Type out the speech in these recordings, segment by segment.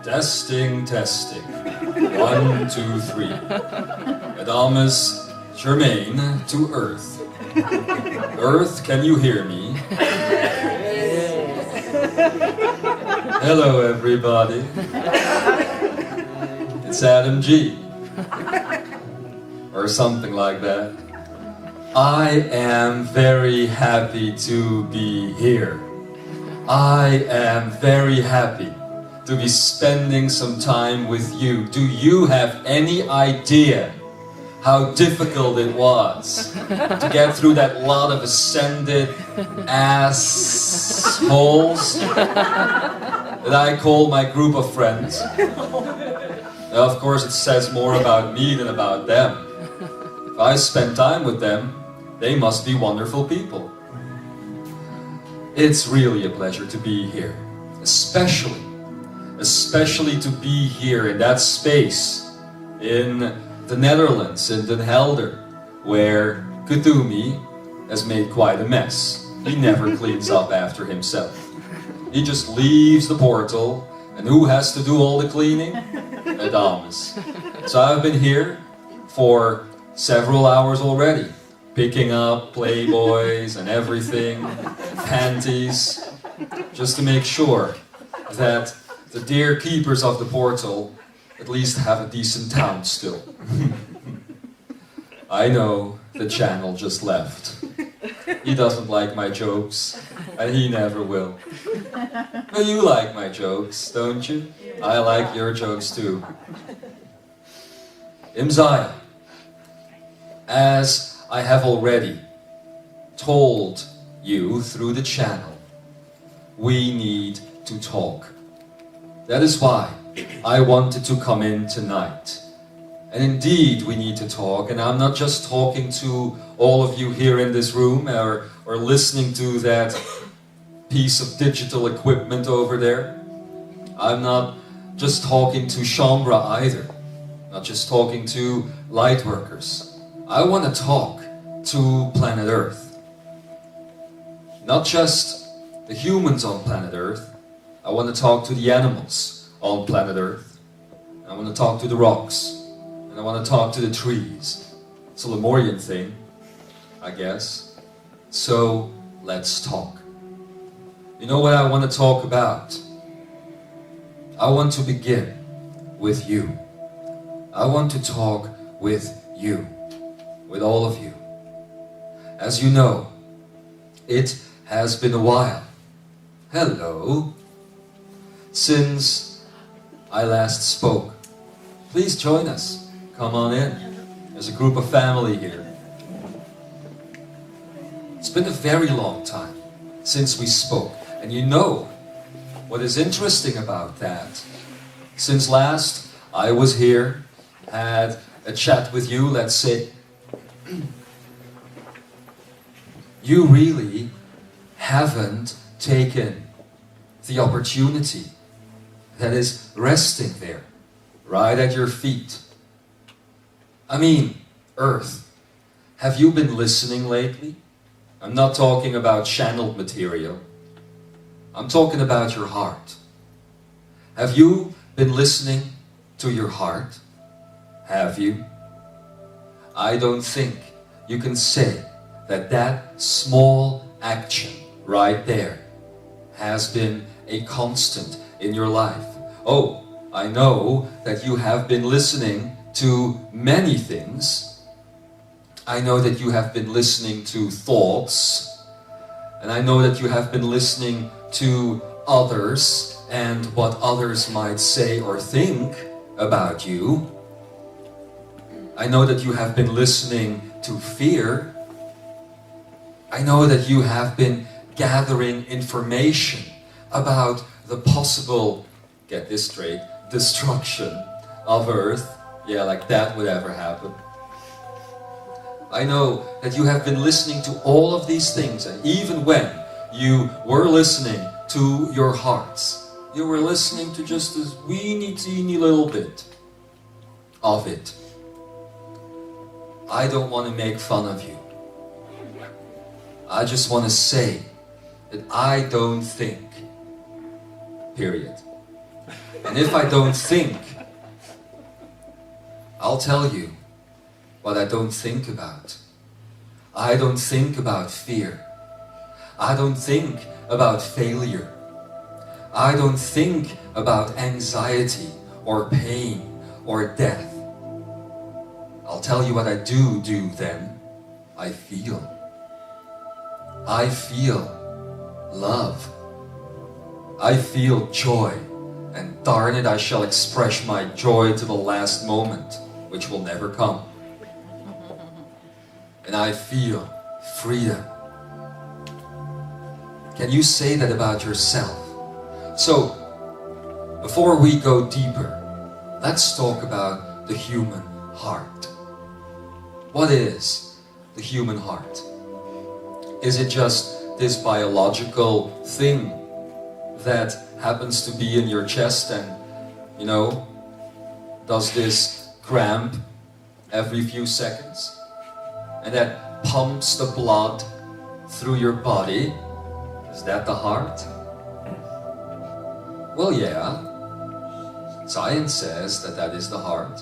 Testing, testing. 1, 2, 3. Adamus, Germain to Earth. Earth, can you hear me? Hello, everybody. It's Adam G. Or something like that. I am very happy to be here. I am very happy to be spending some time with you. Do you have any idea how difficult it was to get through that lot of ascended assholes that I call my group of friends? Now, of course, it says more about me than about them. If I spend time with them, they must be wonderful people. It's really a pleasure to be here, especially to be here in that space in the Netherlands, in Den Helder, where Kudumi has made quite a mess. He never cleans up after himself. He just leaves the portal, and who has to do all the cleaning? Adamus. So I've been here for several hours already, picking up Playboys and everything, panties, just to make sure that the dear keepers of the portal at least have a decent town still. I know the channel just left. He doesn't like my jokes, and he never will. But you like my jokes, don't you? I like your jokes too. Imzaia, as I have already told you through the channel, we need to talk. That is why I wanted to come in tonight. And indeed we need to talk, and I'm not just talking to all of you here in this room or listening to that piece of digital equipment over there. I'm not just talking to Shambra either, not just talking to light workers. I want to talk to planet Earth. Not just the humans on planet Earth. I want to talk to the animals on planet Earth. I want to talk to the rocks. And I want to talk to the trees. It's a Lemurian thing, I guess. So, let's talk. You know what I want to talk about? I want to begin with you. I want to talk with you. With all of you. As you know, it has been a while. Hello. Since I last spoke. Please join us. Come on in. There's a group of family here. It's been a very long time since we spoke. And you know what is interesting about that? Since last I was here, had a chat with you, let's say, you really haven't taken the opportunity that is resting there, right at your feet. I mean, Earth, have you been listening lately? I'm not talking about channeled material. I'm talking about your heart. Have you been listening to your heart? Have you? I don't think you can say that that small action right there has been a constant in your life. Oh, I know that you have been listening to many things. I know that you have been listening to thoughts, and I know that you have been listening to others and what others might say or think about you. I know that you have been listening to fear. I know that you have been gathering information about the possible, get this straight, destruction of Earth. Yeah, like that would ever happen. I know that you have been listening to all of these things, and even when you were listening to your hearts, you were listening to just this weeny teeny little bit of it. I don't want to make fun of you. I just want to say that I don't think, period, And if I don't think, I'll tell you what I don't think about. I don't think about fear. I don't think about failure. I don't think about anxiety or pain or death. I'll tell you what I do then. I feel. I feel love. I feel joy. And darn it, I shall express my joy to the last moment, which will never come. And I feel freedom. Can you say that about yourself? So, before we go deeper, let's talk about the human heart. What is the human heart? Is it just this biological thing that happens to be in your chest and, you know, does this cramp every few seconds? And that pumps the blood through your body? Is that the heart? Well, yeah. Science says that that is the heart.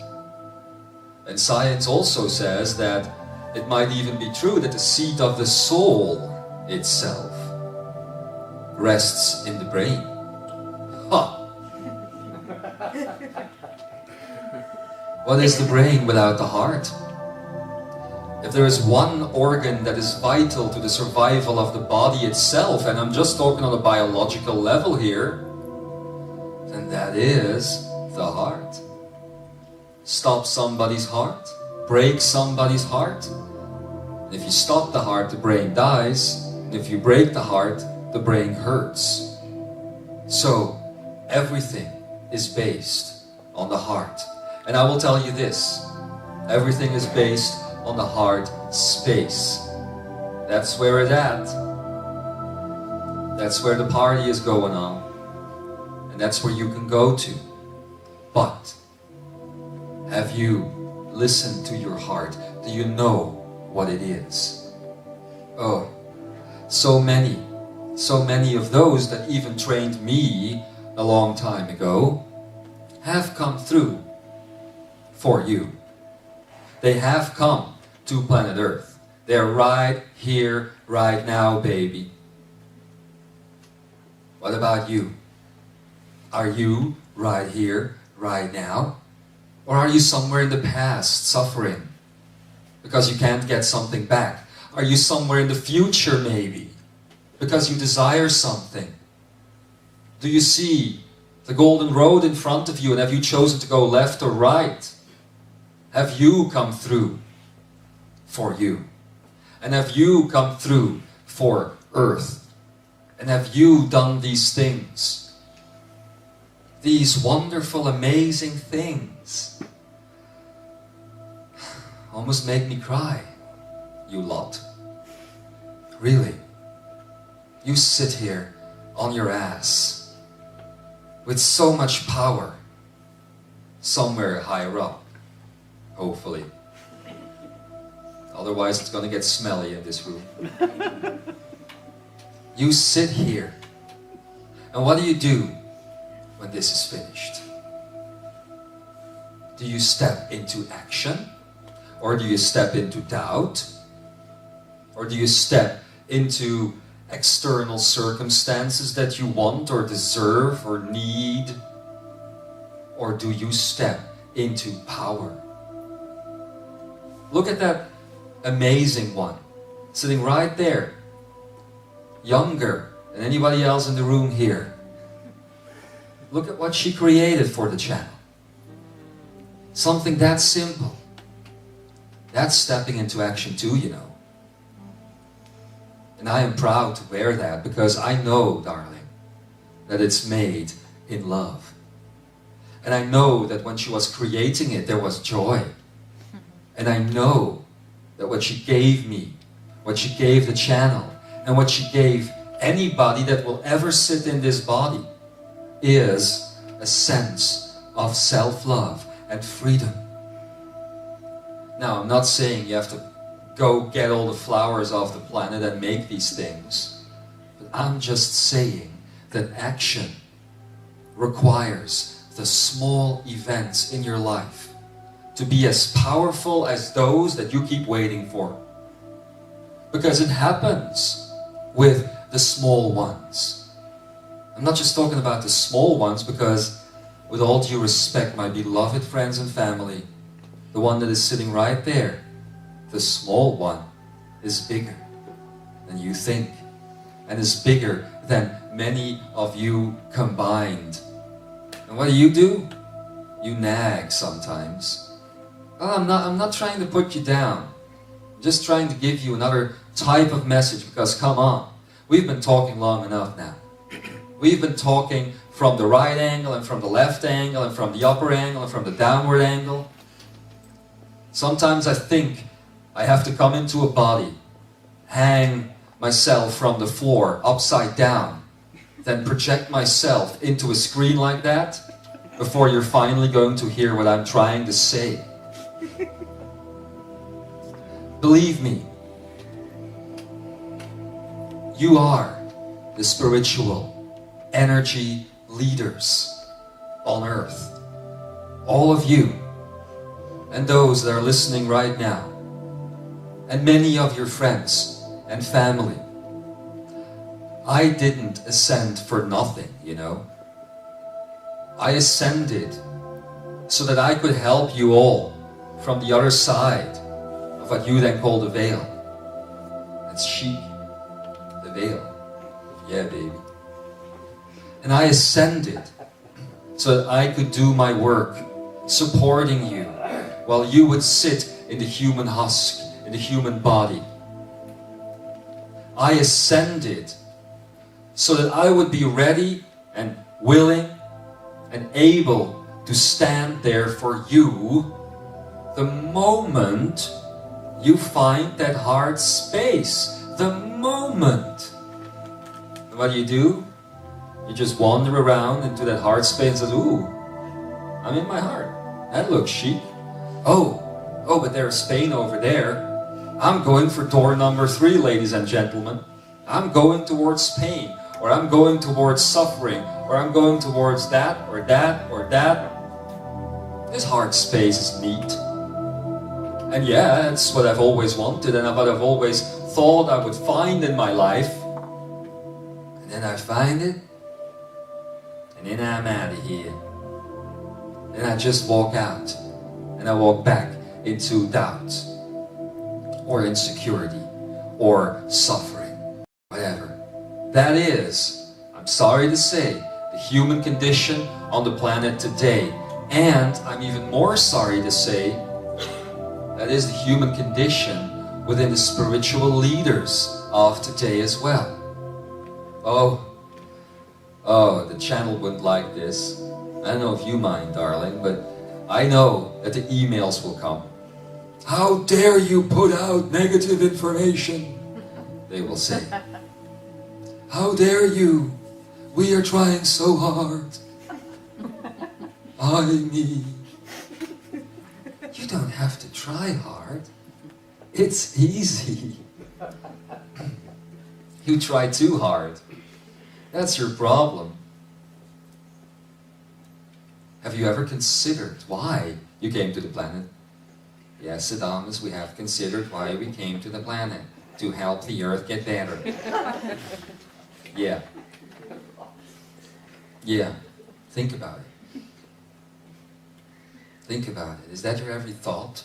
And science also says that it might even be true that the seat of the soul itself rests in the brain. Huh. What is the brain without the heart? If there is one organ that is vital to the survival of the body itself, and I'm just talking on a biological level here, then that is the heart. Stop somebody's heart, break somebody's heart. And if you stop the heart, the brain dies. And if you break the heart, the brain hurts. So, everything is based on the heart. And I will tell you this, everything is based on the heart space. That's where it's at. That's where the party is going on. And that's where you can go to. But, have you listened to your heart? Do you know what it is? Oh, so many of those that even trained me a long time ago have come through for you. They have come to planet Earth. They're right here, right now, baby. What about you? Are you right here, right now? Or are you somewhere in the past, suffering because you can't get something back? Are you somewhere in the future, maybe, because you desire something? Do you see the golden road in front of you, and have you chosen to go left or right? Have you come through for you? And have you come through for Earth? And have you done these things? These wonderful, amazing things. Almost make me cry, you lot. Really. You sit here on your ass with so much power somewhere higher up, hopefully. Otherwise it's going to get smelly in this room. You sit here, and what do you do when this is finished? Do you step into action? Or do you step into doubt? Or do you step into external circumstances that you want or deserve or need? Or do you step into power? Look at that amazing one, sitting right there, younger than anybody else in the room here. Look at what she created for the channel. Something that simple. That's stepping into action too, you know. And I am proud to wear that because I know, darling, that it's made in love. And I know that when she was creating it, there was joy. And I know that what she gave me, what she gave the channel, and what she gave anybody that will ever sit in this body is a sense of self-love and freedom. Now, I'm not saying you have to go get all the flowers off the planet and make these things. But I'm just saying that action requires the small events in your life to be as powerful as those that you keep waiting for. Because it happens with the small ones. I'm not just talking about the small ones, because with all due respect, my beloved friends and family, the one that is sitting right there, the small one is bigger than you think, and is bigger than many of you combined. And what do? You nag sometimes. Oh, I'm not trying to put you down. I'm just trying to give you another type of message, because come on, we've been talking long enough now. We've been talking from the right angle and from the left angle and from the upper angle and from the downward angle. Sometimes I think I have to come into a body, hang myself from the floor upside down, then project myself into a screen like that before you're finally going to hear what I'm trying to say. Believe me, you are the spiritual energy leaders on earth. All of you, and those that are listening right now, and many of your friends and family. I didn't ascend for nothing, you know. I ascended so that I could help you all from the other side of what you then call the veil. That's she, the veil. Yeah, baby. And I ascended so that I could do my work, supporting you, while you would sit in the human husk, in the human body. I ascended so that I would be ready and willing and able to stand there for you the moment you find that hard space. The moment. And what do? You just wander around into that hard space and says, ooh, I'm in my heart. That looks chic. Oh, but there's Spain over there. I'm going for door number 3, ladies and gentlemen. I'm going towards pain, or I'm going towards suffering, or I'm going towards that, or that, or that. This hard space is neat. And yeah, it's what I've always wanted, and what I've always thought I would find in my life. And then I find it, and then I'm out of here. Then I just walk out, and I walk back into doubt, or insecurity, or suffering, whatever. That is, I'm sorry to say, the human condition on the planet today. And I'm even more sorry to say, that is the human condition within the spiritual leaders of today as well. Oh, the channel wouldn't like this. I don't know if you mind, darling, but I know that the emails will come. How dare you put out negative information? They will say. How dare you? We are trying so hard. Me. You don't have to try hard. It's easy. You try too hard. That's your problem. Have you ever considered why you came to the planet? Yes, Adamus, we have considered why we came to the planet. To help the earth get better. Yeah. Think about it. Think about it. Is that your every thought?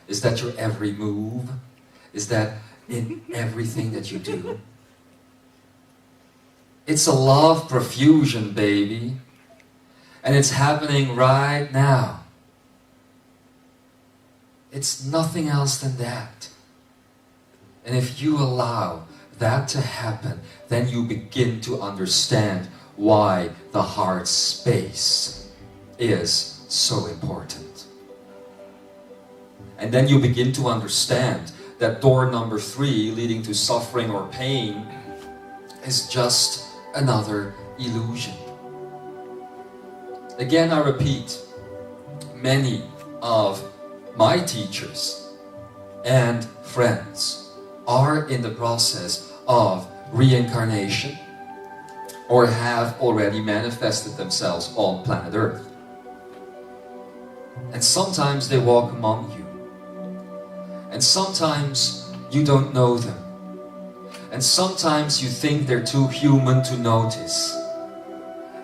Is that your every move? Is that in everything that you do? It's a love profusion, baby. And it's happening right now. It's nothing else than that. And if you allow that to happen, then you begin to understand why the heart space is so important. And then you begin to understand that door number 3, leading to suffering or pain, is just another illusion. Again, I repeat, many of my teachers and friends are in the process of reincarnation, or have already manifested themselves on planet Earth. And sometimes they walk among you. And sometimes you don't know them. And sometimes you think they're too human to notice.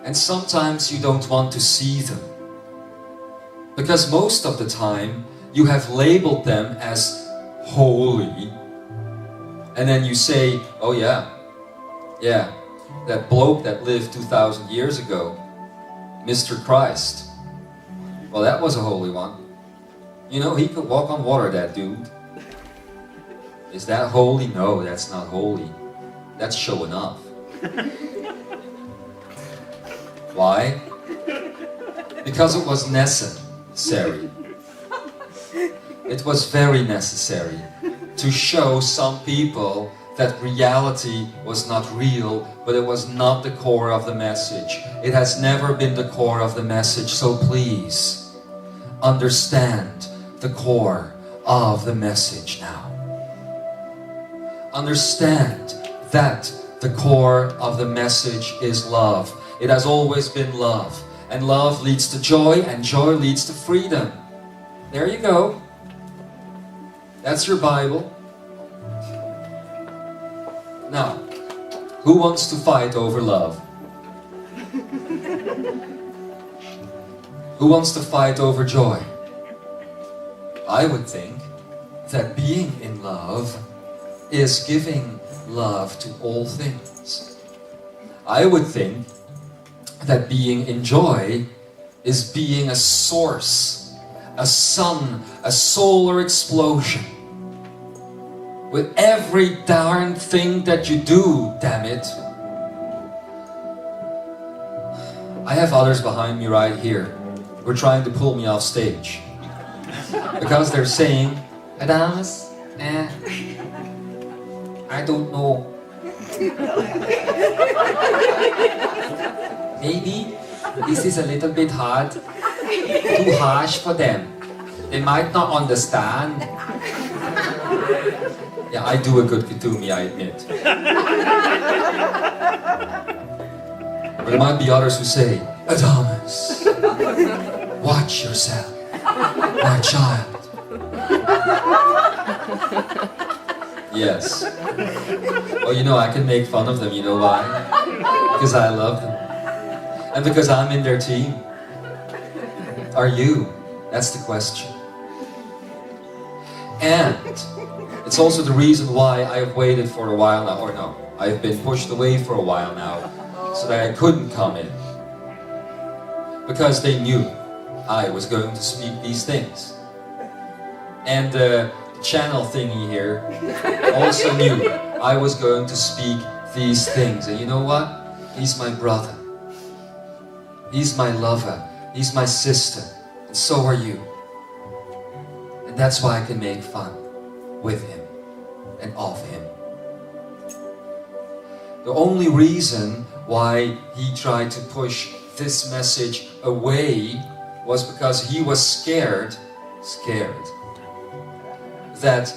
And sometimes you don't want to see them. Because most of the time you have labeled them as holy. And then you say, oh yeah, that bloke that lived 2,000 years ago, Mr. Christ, well, that was a holy one. You know, he could walk on water, that dude. Is that holy? No, that's not holy. That's showing off. Why? Because it was necessary. It was very necessary to show some people that reality was not real, but it was not the core of the message. It has never been the core of the message, so please understand the core of the message now. Understand that the core of the message is love. It has always been love. And love leads to joy, and joy leads to freedom. There you go. That's your Bible. Now, who wants to fight over love? Who wants to fight over joy? I would think that being in love is giving love to all things. I would think that being in joy is being a source, a sun, a solar explosion. With every darn thing that you do, damn it. I have others behind me right here who are trying to pull me off stage. Because they're saying, Adamus, I don't know. Maybe this is a little bit hard, too harsh for them. They might not understand. Yeah, I do a good Kutumi, I admit. But there might be others who say, Adamus, watch yourself, my child. Yes. Oh, you know, I can make fun of them, you know why? Because I love them. And because I'm in their team. Are you? That's the question. And it's also the reason why I've waited for a while now, or no, I've been pushed away for a while now, so that I couldn't come in. Because they knew I was going to speak these things. And the channel thingy here also knew I was going to speak these things. And you know what? He's my brother. He's my lover. He's my sister. And so are you. And that's why I can make fun with him and of him. The only reason why he tried to push this message away was because he was scared that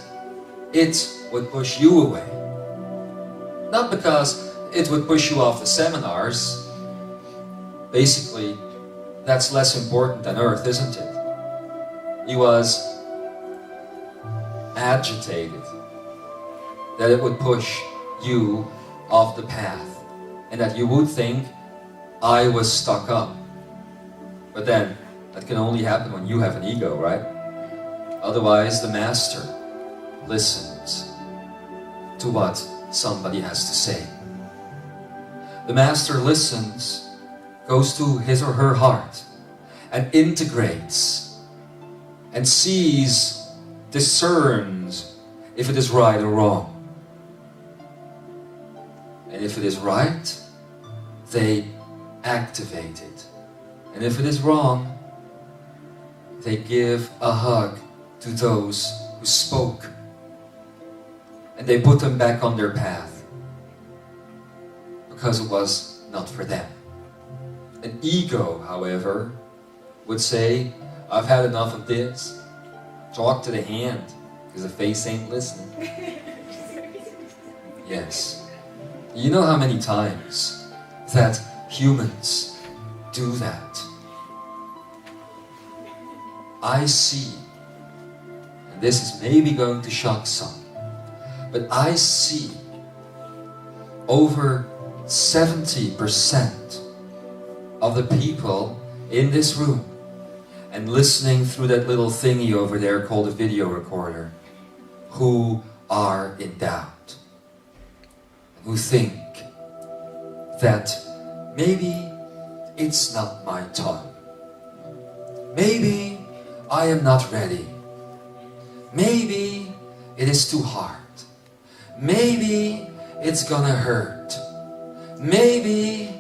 it would push you away. Not because it would push you off the seminars. Basically, that's less important than Earth, isn't it? He was agitated that it would push you off the path and that you would think I was stuck up. But then, that can only happen when you have an ego, right? Otherwise, the master listens to what somebody has to say. The master listens, goes to his or her heart, and integrates, and sees, discerns if it is right or wrong. And if it is right, they activate it. And if it is wrong, they give a hug to those who spoke. And they put them back on their path. Because it was not for them. An ego, however, would say, I've had enough of this. Talk to the hand, because the face ain't listening. Yes. You know how many times that humans do that. I see, and this is maybe going to shock some, but I see over 70% of the people in this room and listening through that little thingy over there called a video recorder, who are in doubt, who think that maybe it's not my time, maybe I am not ready, maybe it is too hard, maybe it's gonna hurt, maybe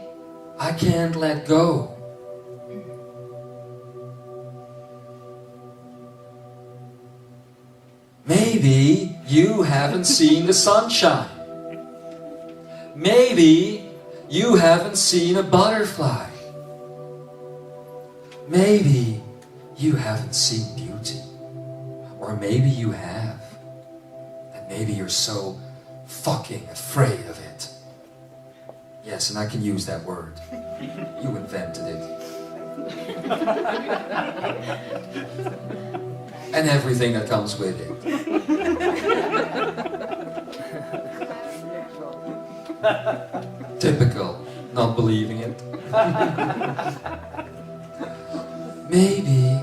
I can't let go. Maybe you haven't seen the sunshine. Maybe you haven't seen a butterfly. Maybe you haven't seen beauty. Or maybe you have. And maybe you're so fucking afraid of it. Yes, and I can use that word. You invented it. And everything that comes with it. Typical, not believing it. Maybe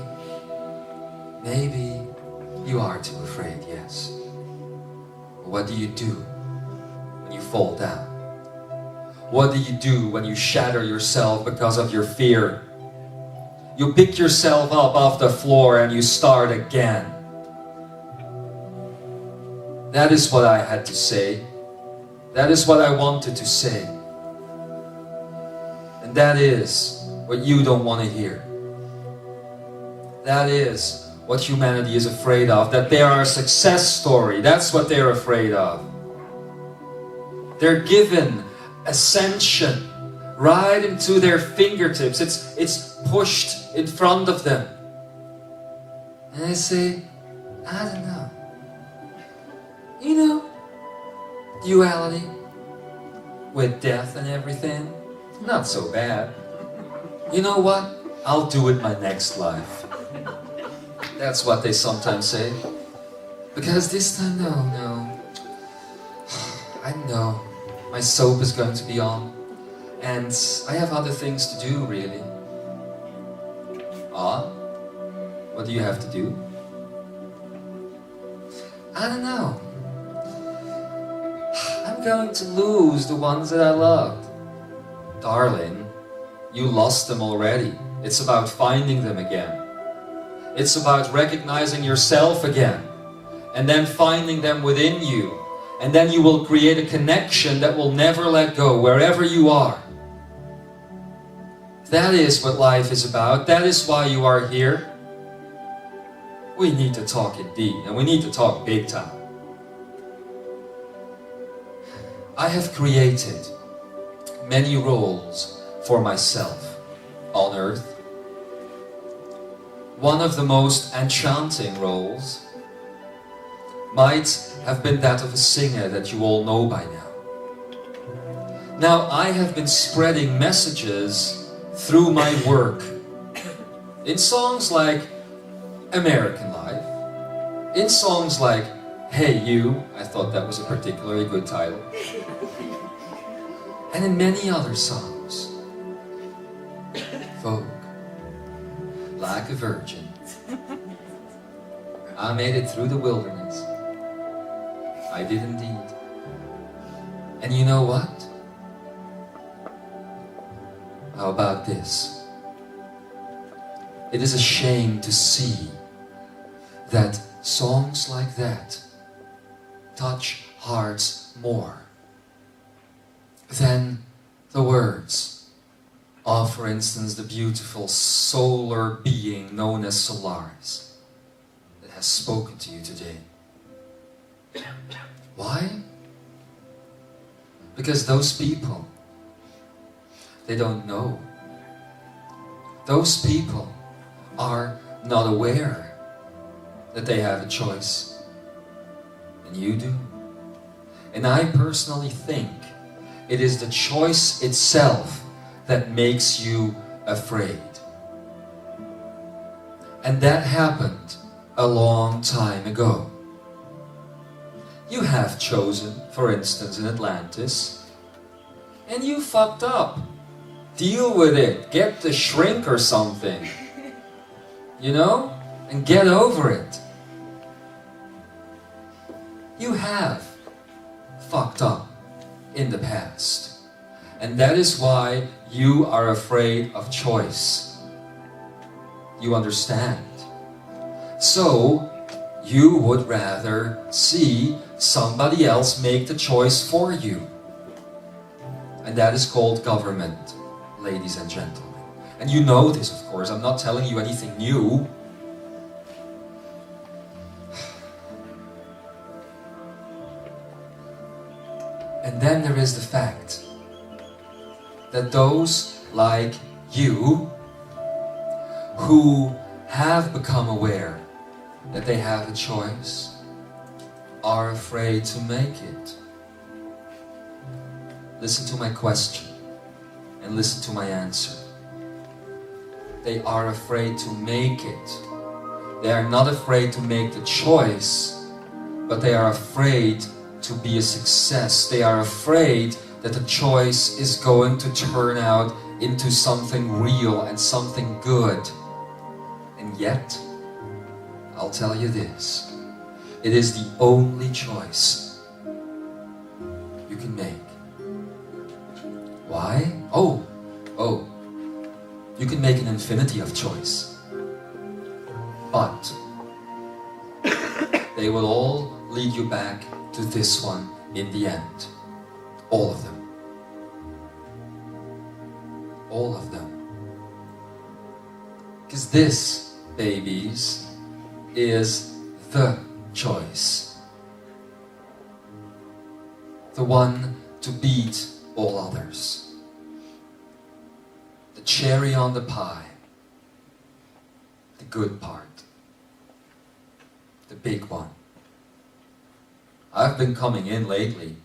you are too afraid, yes. What do you do when you fall down? What do you do when you shatter yourself because of your fear? You pick yourself up off the floor and you start again. That is what I had to say. That is what I wanted to say. And that is what you don't want to hear. That is what humanity is afraid of. That they are a success story. That's what they're afraid of. They're given ascension right into their fingertips. It's pushed in front of them. And they say, I don't know. You know, duality with death and everything, not so bad. You know what? I'll do it my next life. That's what they sometimes say. Because this time, no. I know my soap is going to be on. And I have other things to do, really. Ah? What do you have to do? I don't know. I'm going to lose the ones that I loved. Darling, you lost them already. It's about finding them again. It's about recognizing yourself again. And then finding them within you. And then you will create a connection that will never let go, wherever you are. That is what life is about. That is why you are here. We need to talk indeed, and we need to talk big time. I have created many roles for myself on earth. One of the most enchanting roles might have been that of a singer that you all know by now. Now, I have been spreading messages through my work in songs like American Life, in songs like Hey You, I thought that was a particularly good title, and in many other songs. Vogue, Like a Virgin, I made it through the wilderness. I did indeed. And you know what? How about this? It is a shame to see that songs like that touch hearts more than the words of, for instance, the beautiful solar being known as Solaris that has spoken to you today. Why? Because those people, they don't know. Those people are not aware that they have a choice. And you do. And I personally think It is the choice itself that makes you afraid. And that happened a long time ago. You have chosen, for instance, in Atlantis, and you fucked up. Deal with it. Get the shrink or something. You know? And get over it. You have fucked up in the past. And that is why you are afraid of choice. You understand? So, you would rather see somebody else make the choice for you. And that is called government, ladies and gentlemen. And you know this, of course. I'm not telling you anything new. And then there is the fact that those like you who have become aware that they have a choice are afraid to make it. Listen to my question and listen to my answer. They are afraid to make it. They are not afraid to make the choice, but they are afraid to be a success. They are afraid that the choice is going to turn out into something real and something good. And yet, I'll tell you this, it is the only choice you can make. Why? Oh, you can make an infinity of choice. But they will all lead you back to this one in the end. All of them. All of them. Because this, babies, is the choice. The one to beat all others. The cherry on the pie. The good part. The big one. I've been coming in lately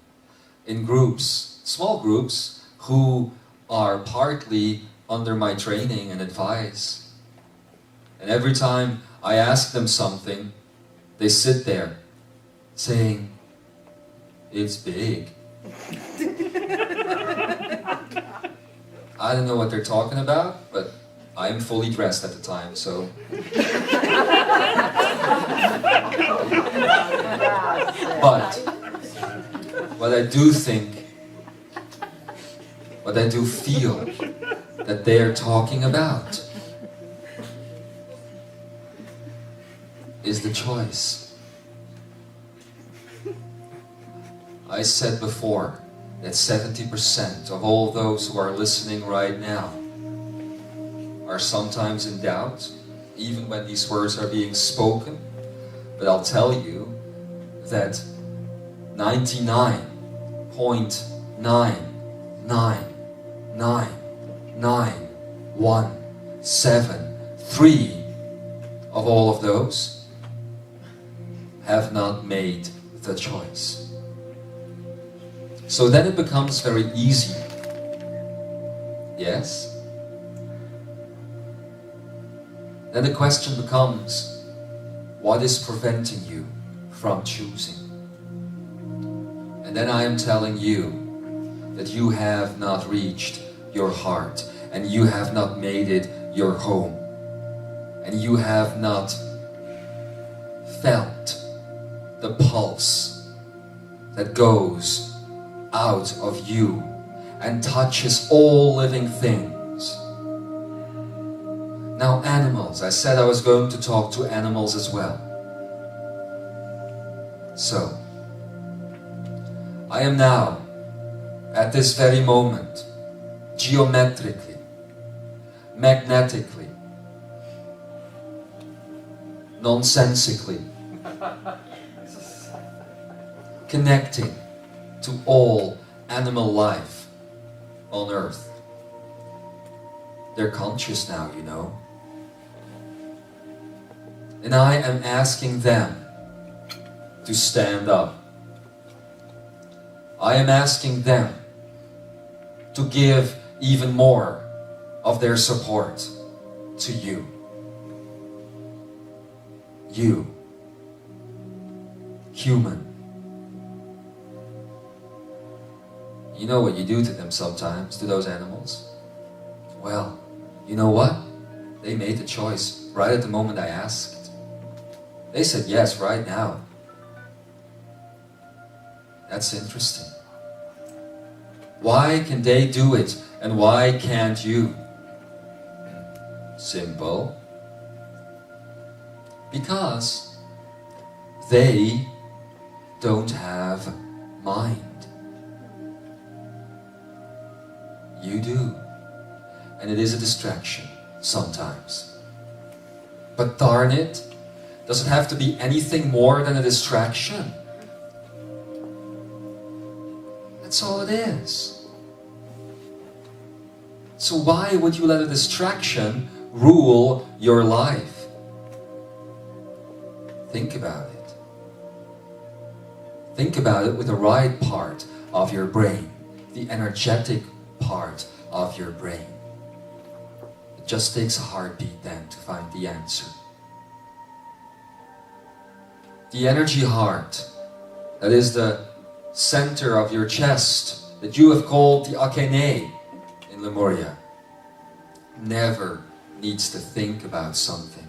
in groups, small groups, who are partly under my training and advice. And every time I ask them something, they sit there saying, "It's big." I don't know what they're talking about, but I'm fully dressed at the time, so... But what I do think, what I do feel that they are talking about is the choice. I said before that 70% of all those who are listening right now are sometimes in doubt, even when these words are being spoken. But I'll tell you that 99.9999173 of all of those have not made the choice. So then it becomes very easy. Yes? Then the question becomes, what is preventing you from choosing? And then I am telling you that you have not reached your heart, and you have not made it your home, and you have not felt the pulse that goes out of you and touches all living things. Now, animals, I said I was going to talk to animals as well. So, I am now, at this very moment, geometrically, magnetically, nonsensically, connecting to all animal life on earth. They're conscious now, you know. And I am asking them to stand up. I am asking them to give even more of their support to you. You, human. You know what you do to them sometimes, to those animals? Well, you know what? They made the choice right at the moment I asked. They said yes right now. That's interesting. Why can they do it and why can't you? Simple. Because they don't have mind. You do. And it is a distraction sometimes. But darn it, does it have to be anything more than a distraction? That's all it is. So why would you let a distraction rule your life? Think about it. Think about it with the right part of your brain, the energetic part of your brain. It just takes a heartbeat then to find the answer. The energy heart, that is the center of your chest, that you have called the Akene in Lemuria, never needs to think about something,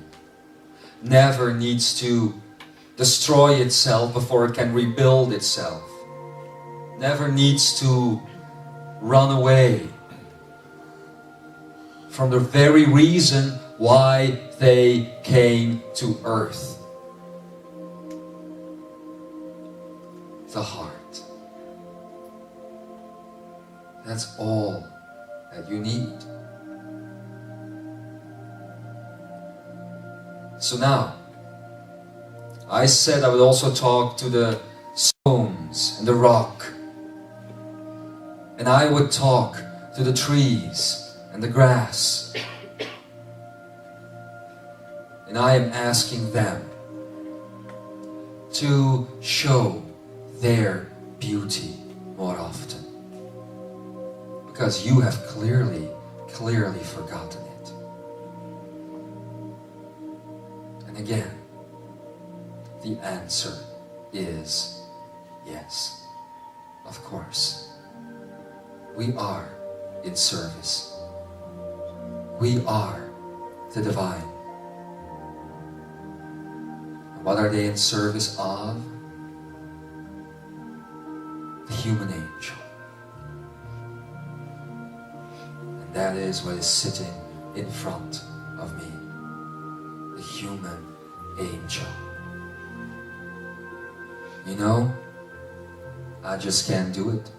never needs to destroy itself before it can rebuild itself, never needs to run away from the very reason why they came to earth. The heart. That's all that you need. So now, I said I would also talk to the stones and the rock. And I would talk to the trees and the grass. And I am asking them to show their beauty more often. Because you have clearly forgotten it. And again, the answer is yes, of course. We are in service. We are the divine. And what are they in service of? The human angel. And that is what is sitting in front of me. The human angel. You know, I just can't do it.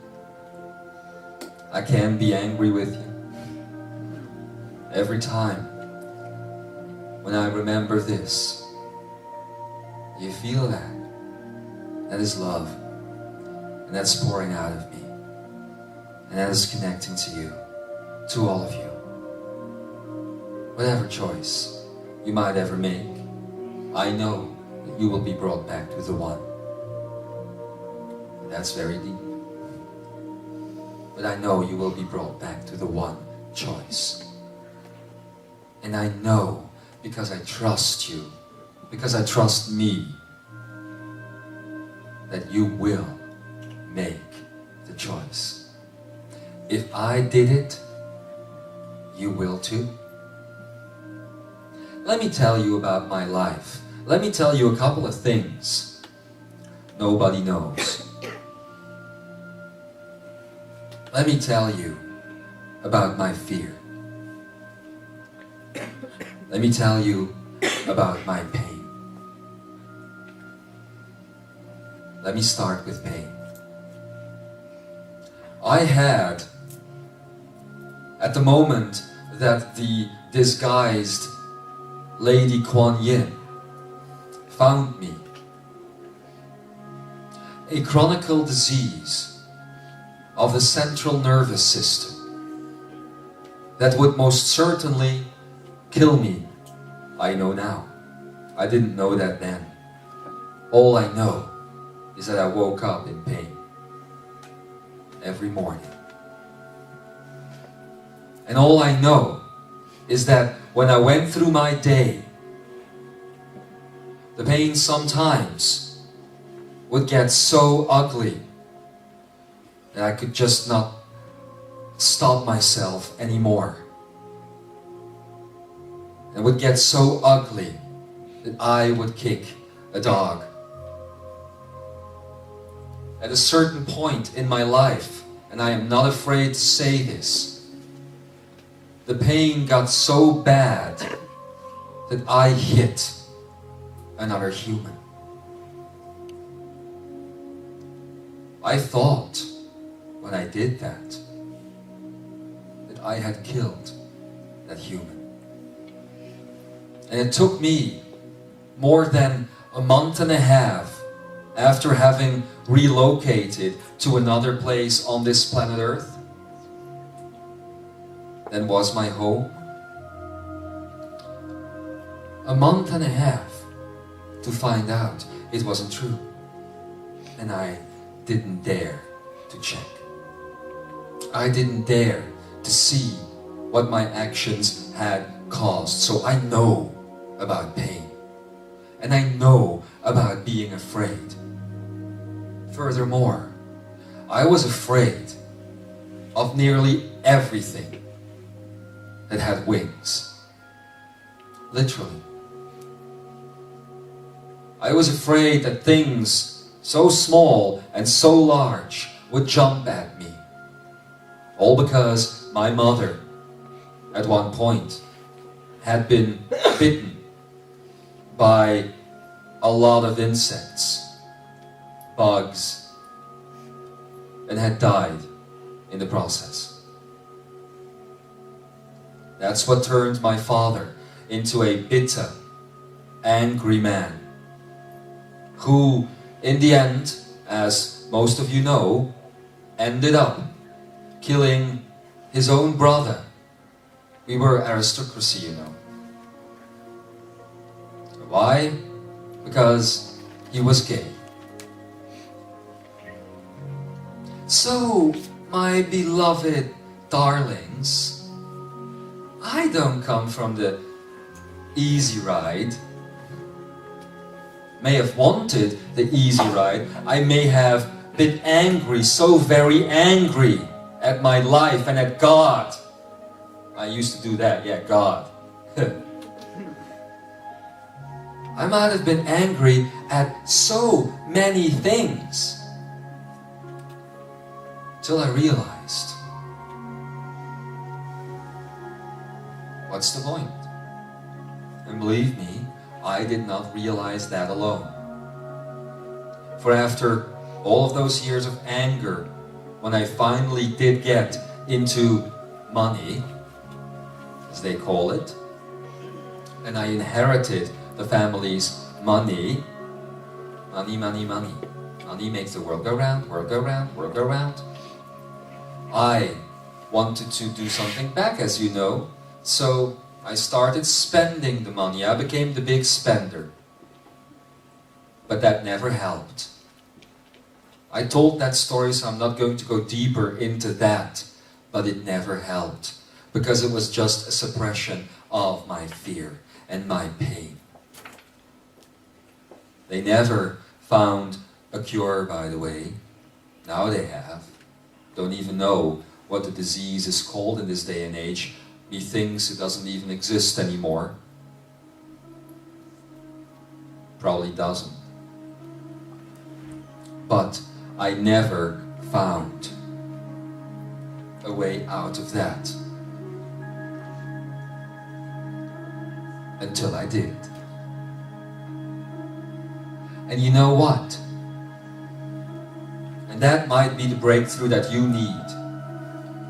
I can't be angry with you. Every time when I remember this, you feel that. That is love. And that's pouring out of me. And that is connecting to you, to all of you. Whatever choice you might ever make, I know that you will be brought back to the one. And that's very deep. But I know you will be brought back to the one choice. And I know, because I trust you, because I trust me, that you will make the choice. If I did it, you will too. Let me tell you about my life. Let me tell you a couple of things nobody knows. Let me tell you about my fear. Let me tell you about my pain. Let me start with pain. I had, at the moment that the disguised Lady Kuan Yin found me, a chronic disease of the central nervous system that would most certainly kill me. I know now. I didn't know that then. All I know is that I woke up in pain every morning. And all I know is that when I went through my day, the pain sometimes would get so ugly that I could just not stop myself anymore. It would get so ugly that I would kick a dog. At a certain point in my life, and I am not afraid to say this, the pain got so bad that I hit another human. I thought when I did that I had killed that human. And it took me more than a month and a half after having relocated to another place on this planet Earth than was my home. A month and a half to find out it wasn't true. And I didn't dare to check. I didn't dare to see what my actions had caused. So I know about pain. And I know about being afraid. Furthermore, I was afraid of nearly everything that had wings. Literally. I was afraid that things so small and so large would jump at me. All because my mother, at one point, had been bitten by a lot of insects, bugs, and had died in the process. That's what turned my father into a bitter, angry man, who, in the end, as most of you know, ended up killing his own brother. We were aristocracy, you know. Why? Because he was gay. So, my beloved darlings, I don't come from the easy ride. May have wanted the easy ride. I may have been angry, so very angry at my life and at God. I used to do that, yeah, God. I might have been angry at so many things till I realized, what's the point? And believe me, I did not realize that alone. For after all of those years of anger, when I finally did get into money, as they call it, and I inherited the family's money. Money, money, money. Money makes the world go round, world go round, world go round. I wanted to do something back, as you know, so I started spending the money. I became the big spender. But that never helped. I told that story, so I'm not going to go deeper into that, but it never helped, because it was just a suppression of my fear and my pain. They never found a cure, by the way. Now they have. Don't even know what the disease is called in this day and age. Methinks it doesn't even exist anymore. Probably doesn't. But I never found a way out of that until I did. And you know what? And that might be the breakthrough that you need.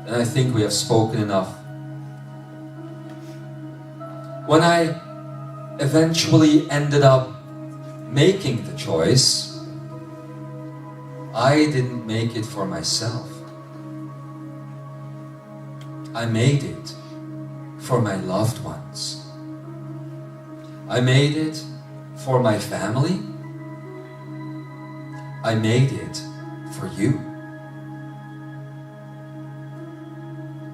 And I think we have spoken enough. When I eventually ended up making the choice, I didn't make it for myself. I made it for my loved ones. I made it for my family. I made it for you.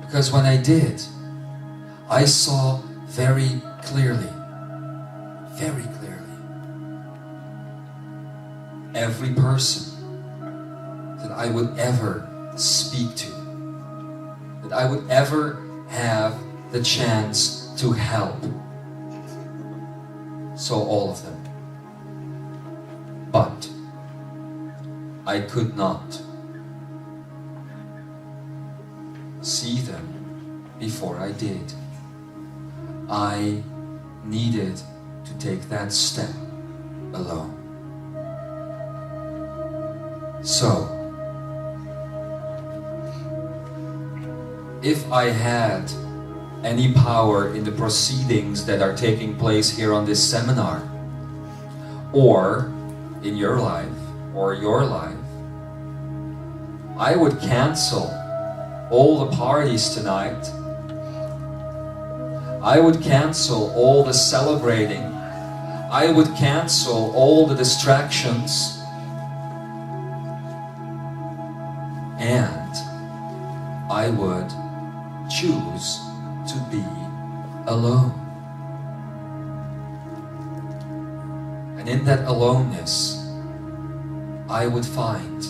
Because when I did, I saw very clearly, every person that I would ever speak to, that I would ever have the chance to help. Saw all of them. But I could not see them before I did. I needed to take that step alone. So, if I had any power in the proceedings that are taking place here on this seminar, or in your life, or your life, I would cancel all the parties tonight. I would cancel all the celebrating. I would cancel all the distractions. And I would choose to be alone. And in that aloneness, I would find,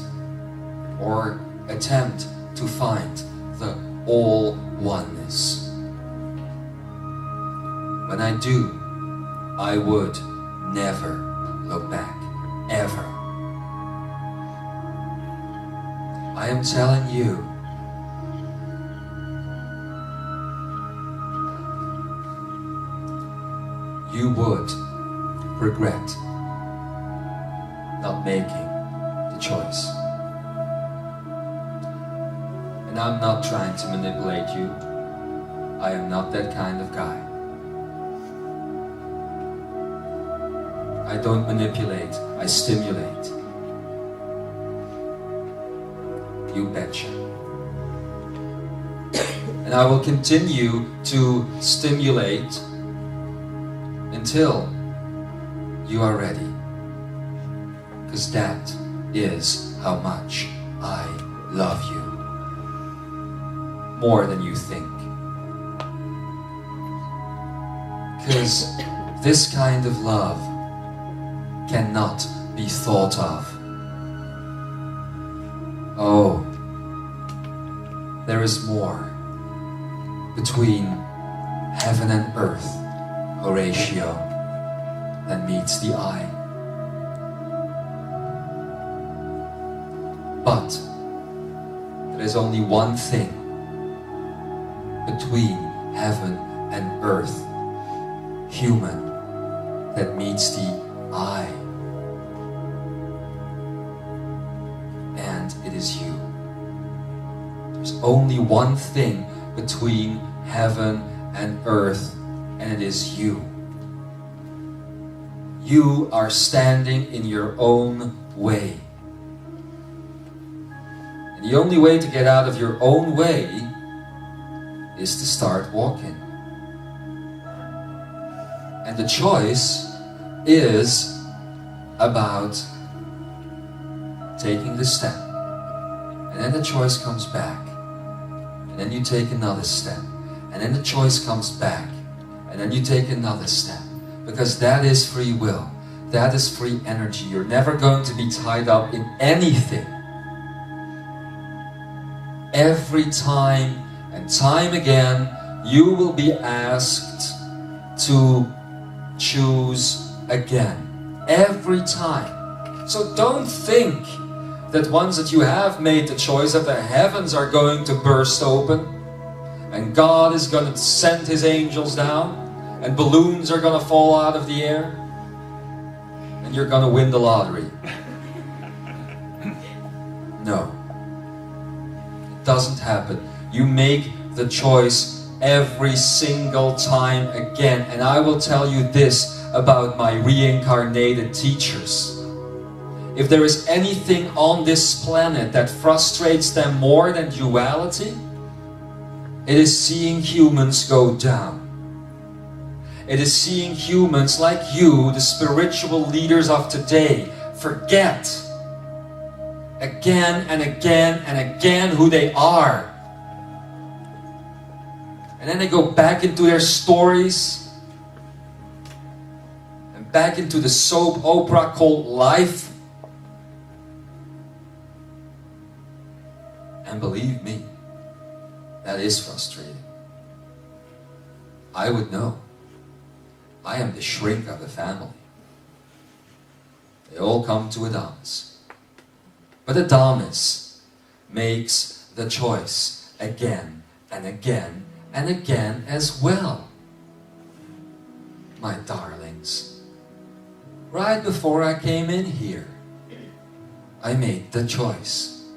or attempt to find, the all oneness. When I do, I would never look back, ever. I am telling you, you would regret not making the choice. And I'm not trying to manipulate you. I am not that kind of guy. I don't manipulate, I stimulate. You betcha. And I will continue to stimulate until you are ready. Because that is how much I love you. More than you think. Because this kind of love cannot be thought of. Oh, there is more between heaven and earth, Horatio, than meets the eye. But there is only one thing between heaven and earth, human, that meets the eye. And it is you. There's only one thing between heaven and earth, and it is you. You are standing in your own way. And the only way to get out of your own way is to start walking. And the choice is about taking the step. And then the choice comes back. And then you take another step. And then the choice comes back. And then you take another step. Because that is free will. That is free energy. You're never going to be tied up in anything. Every time and time again, you will be asked to choose again. Every time. So don't think that once that you have made the choice that the heavens are going to burst open and God is going to send His angels down and balloons are going to fall out of the air and you're going to win the lottery. No. It doesn't happen. You make the choice every single time again. And I will tell you this about my reincarnated teachers. If there is anything on this planet that frustrates them more than duality, it is seeing humans go down. It is seeing humans like you, the spiritual leaders of today, forget again and again and again who they are. And then they go back into their stories and back into the soap opera called life. And believe me, that is frustrating. I would know. I am the shrink of the family. They all come to Adamus. But Adamus makes the choice again and again and again as well. My darlings, right before I came in here, I made the choice.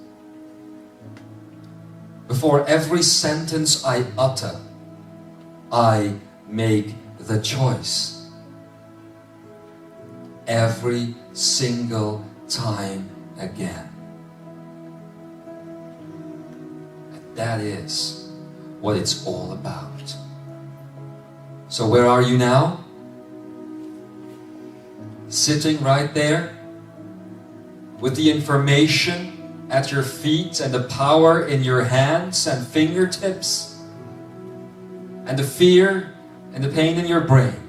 Before every sentence I utter, I make the choice. Every single time again. And that is what it's all about. So where are you now? Sitting right there with the information at your feet and the power in your hands and fingertips and the fear and the pain in your brain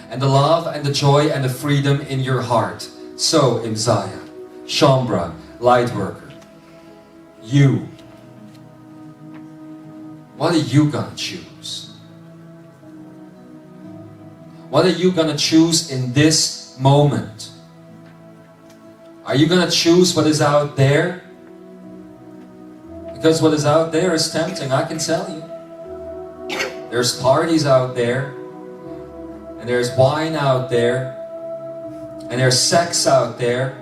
and the love and the joy and the freedom in your heart. So, Imzaia, Shambra, Lightworker, you, what are you gonna choose? What are you gonna choose in this moment? Are you gonna choose what is out there? Because what is out there is tempting, I can tell you. There's parties out there, and there's wine out there, and there's sex out there,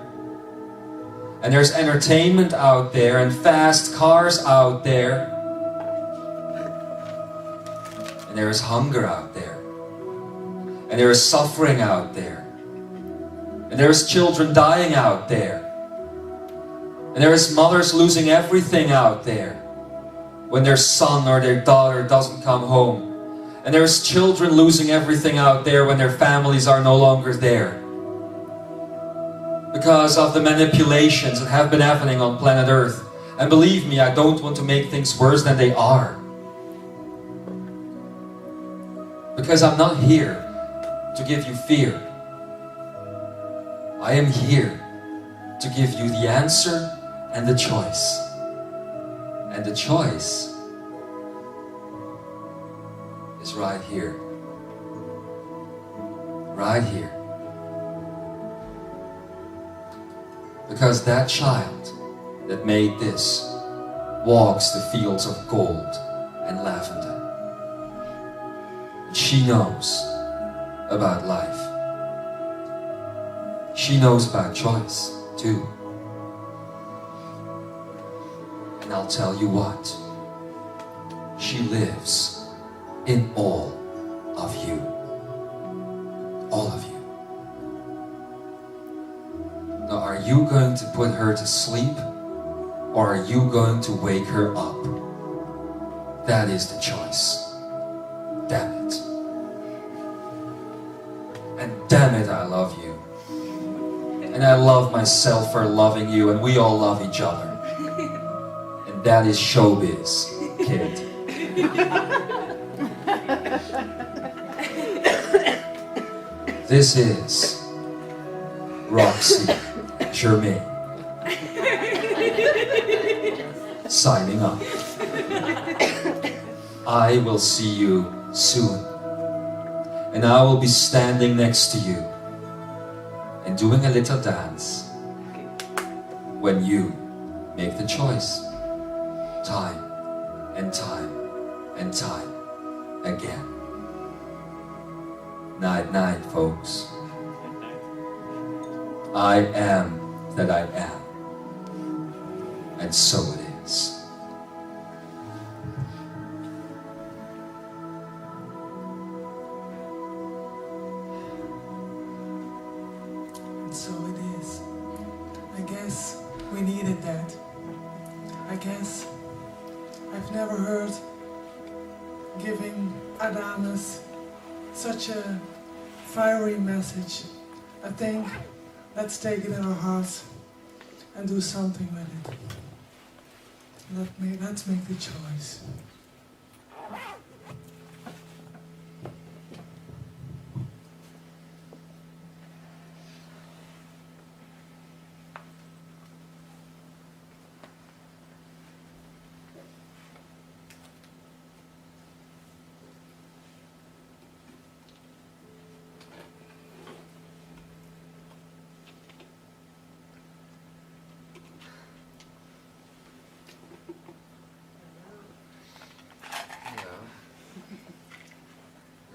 and there's entertainment out there, and fast cars out there, and there's hunger out there, and there is suffering out there, and there's children dying out there, and there is mothers losing everything out there when their son or their daughter doesn't come home. And there's children losing everything out there when their families are no longer there. Because of the manipulations that have been happening on planet Earth. And believe me, I don't want to make things worse than they are. Because I'm not here to give you fear. I am here to give you the answer and the choice. And the choice is right here. Right here. Because that child that made this walks the fields of gold and lavender. And she knows about life. She knows about choice too. And I'll tell you what, she lives in all of you. All of you. Now, are you going to put her to sleep, or are you going to wake her up? That is the choice. Damn it. And damn it, I love you. And I love myself for loving you, and we all love each other. And that is showbiz, kid. This is Roxy Germain signing off. I will see you soon, and I will be standing next to you and doing a little dance when you make the choice, time and time and time again. Night, night, folks. I am that I am, and so it is. And so it is. I guess we needed that. I guess I've never heard giving Adamus such a fiery message. I think let's take it in our hearts and do something with it. Let's make the choice.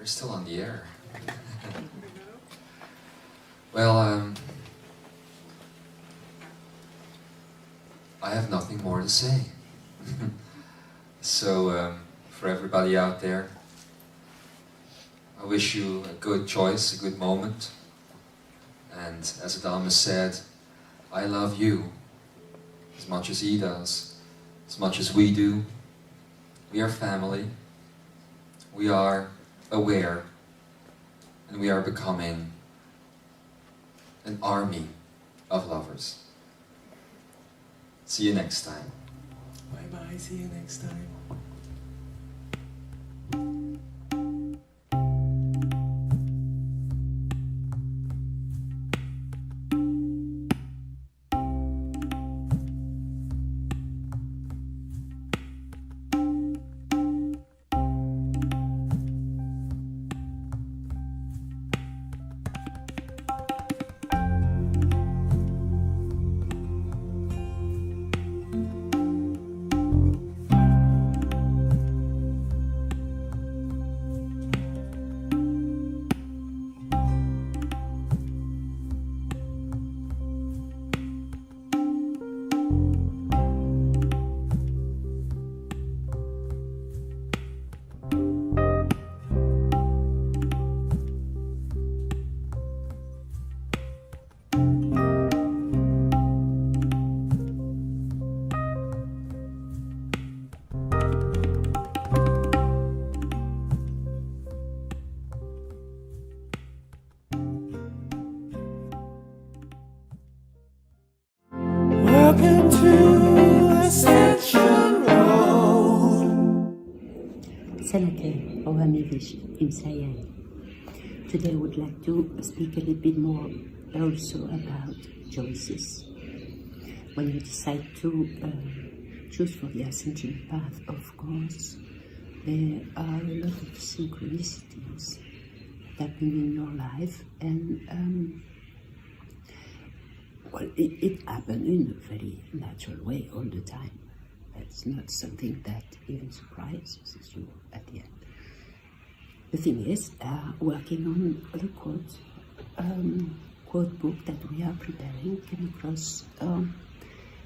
We're still on the air. Well, I have nothing more to say. So, for everybody out there, I wish you a good choice, a good moment. And as Adamus said, I love you as much as he does, as much as we do. We are family. We are aware. And we are becoming an army of lovers. See you next time. Bye bye, see you next time. Welcome to Ascension Road. Salute, our Amivish, Imzaia. Today I would like to speak a little bit more also about choices. When you decide to choose for the ascension path, of course, there are a lot of synchronicities happening in your life, and well, it happens in a very natural way all the time. It's not something that even surprises you at the end. The thing is, working on the quote book that we are preparing, came across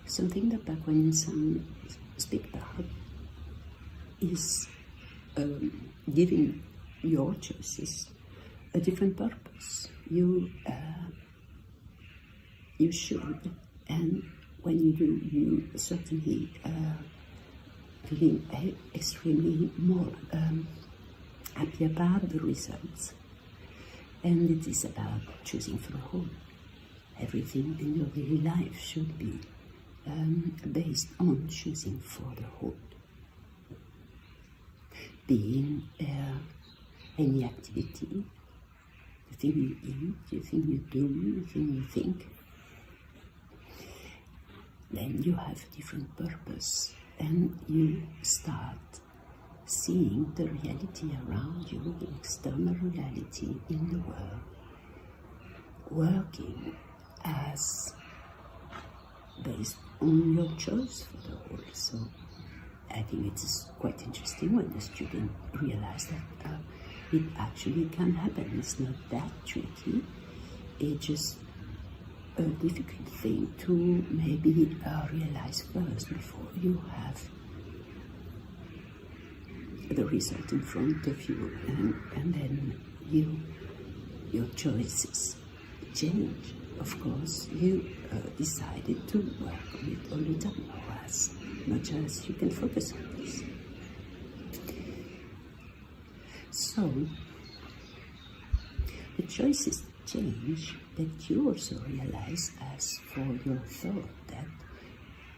something that Bakwanisan speak about is giving your choices a different purpose. You should, and when you do, you certainly feeling extremely more happy about the results. And it is about choosing for the whole. Everything in your daily life should be based on choosing for the whole. Being any activity, the thing you eat, the thing you do, the thing you think, then you have different purpose, and you start seeing the reality around you, the external reality in the world, working as based on your choice for the whole. So I think it is quite interesting when the student realize that it actually can happen. It's not that tricky. It's just a difficult thing to maybe realize first before you have the result in front of you, and then your choices change. Of course, you decided to work on it all the time, or as much as you can focus on this. So the choices change, that you also realize, as for your thought, that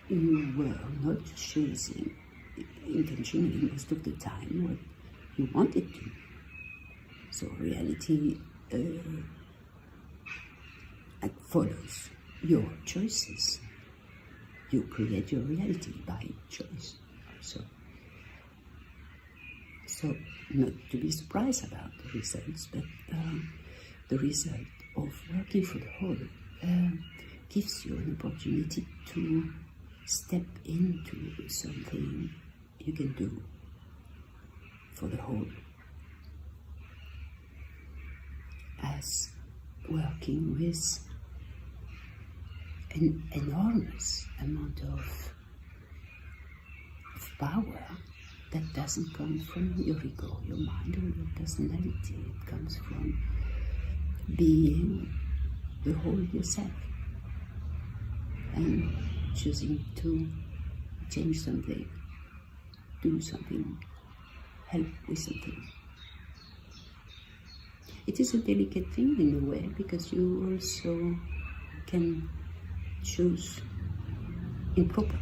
you were not choosing intentionally most of the time what you wanted to. So reality follows your choices. You create your reality by choice. So not to be surprised about the results, but the result of working for the whole gives you an opportunity to step into something you can do for the whole. as working with an enormous amount of power that doesn't come from your ego, your mind, or your personality. It comes from being the whole yourself and choosing to change something, do something, help with something. It is a delicate thing in a way, because you also can choose improperly.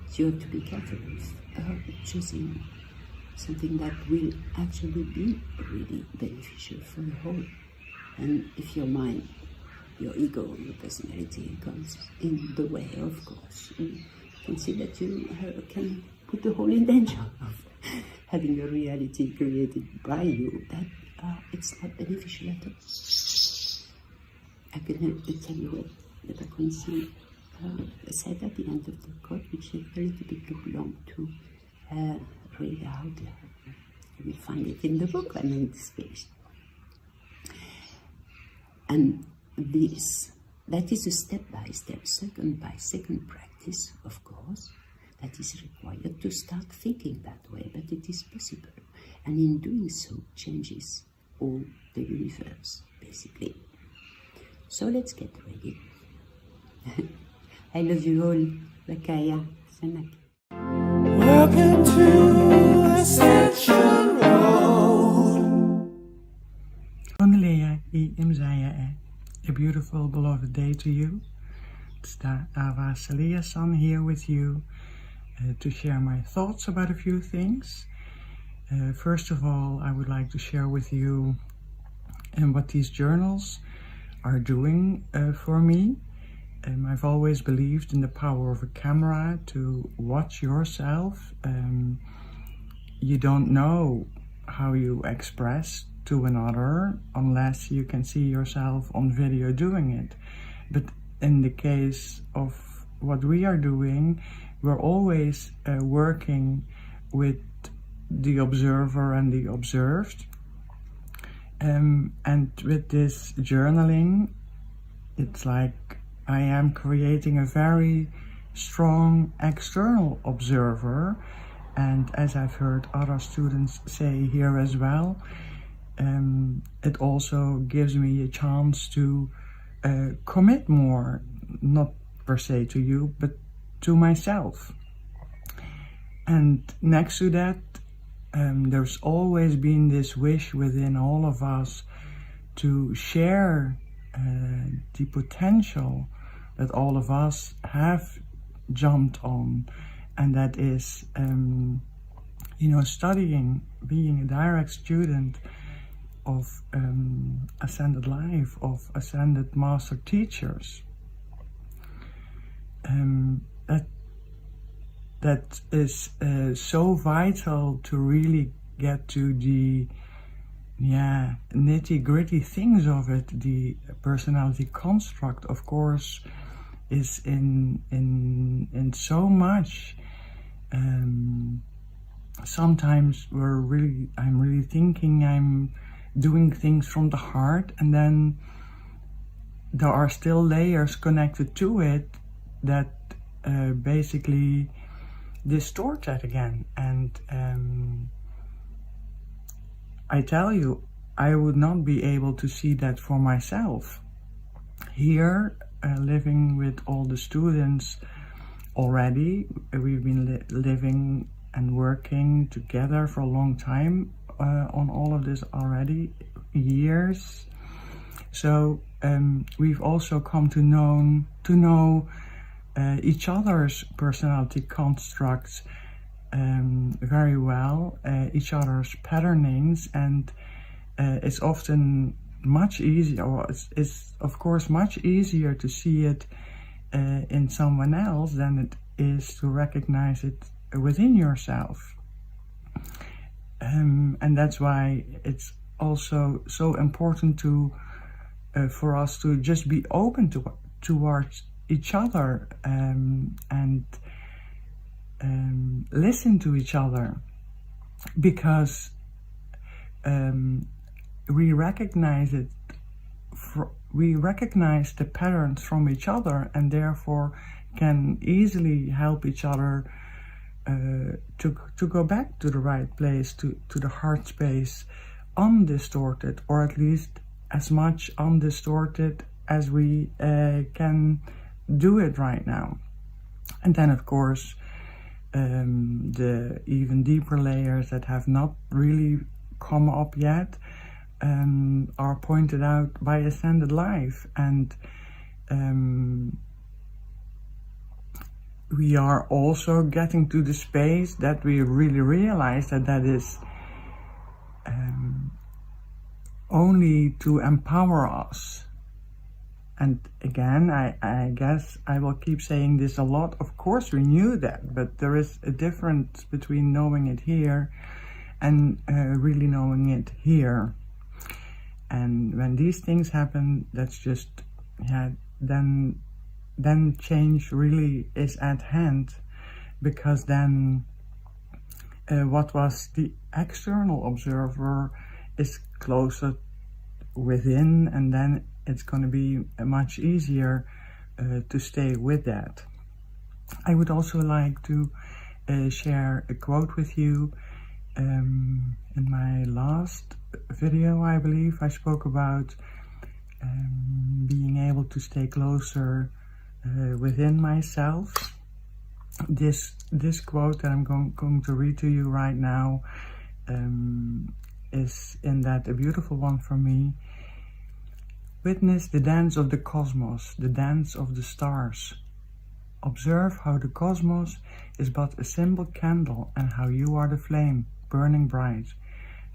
So you have to be careful with choosing something that will actually be really beneficial for the whole. And if your mind, your ego, your personality comes in the way, of course, you can see that you can put the whole in danger of having a reality created by you that it's not beneficial at all. I can tell you what the frequency said at the end of the quote, which is a little bit too long to read out. You will find it in the book when it's finished. And that is a step-by-step, second-by-second practice, of course, that is required to start thinking that way, but it is possible. And in doing so, changes all the universe, basically. So let's get ready. I love you all. Lakaya Sanak. Welcome to Ascension Road. Ongelea I Imzaia, a beautiful beloved day to you. It's the Ava Salia-san here with you to share my thoughts about a few things. First of all, I would like to share with you what these journals are doing for me. I've always believed in the power of a camera to watch yourself. You don't know how you express to another unless you can see yourself on video doing it. But in the case of what we are doing, we're always working with the observer and the observed. And with this journaling, it's like I am creating a very strong external observer, and as I've heard other students say here as well, it also gives me a chance to commit more, not per se to you, but to myself. And next to that, there's always been this wish within all of us to share the potential that all of us have jumped on, and that is, studying, being a direct student of Ascended Life, of Ascended Master Teachers. That is so vital to really get to the nitty-gritty things of it. The personality construct, of course, is in so much. Sometimes I'm really thinking I'm doing things from the heart, and then there are still layers connected to it that basically distort that again. And I tell you, I would not be able to see that for myself. Here, living with all the students already, we've been living and working together for a long time on all of this already, years. So we've also come to know each other's personality constructs very well, each other's patternings, and it's often much easier, or it's of course much easier to see it in someone else than it is to recognize it within yourself. And that's why it's also so important to for us to just be open towards each other and listen to each other, because we recognize it. We recognize the patterns from each other, and therefore can easily help each other to go back to the right place, to the heart space, undistorted, or at least as much undistorted as we can do it right now. And then, of course, the even deeper layers that have not really come up yet are pointed out by Ascended Life, and we are also getting to the space that we really realize that is only to empower us. And again, I guess I will keep saying this a lot. Of course we knew that, but there is a difference between knowing it here and really knowing it here. And when these things happen, that's just, yeah, then change really is at hand, because then what was the external observer is closer within, and then it's going to be much easier to stay with that. I would also like to share a quote with you. In my last video, I believe, I spoke about being able to stay closer within myself. This quote that I'm going to read to you right now is in that a beautiful one for me. Witness the dance of the cosmos, the dance of the stars. Observe how the cosmos is but a simple candle, and how you are the flame, burning bright.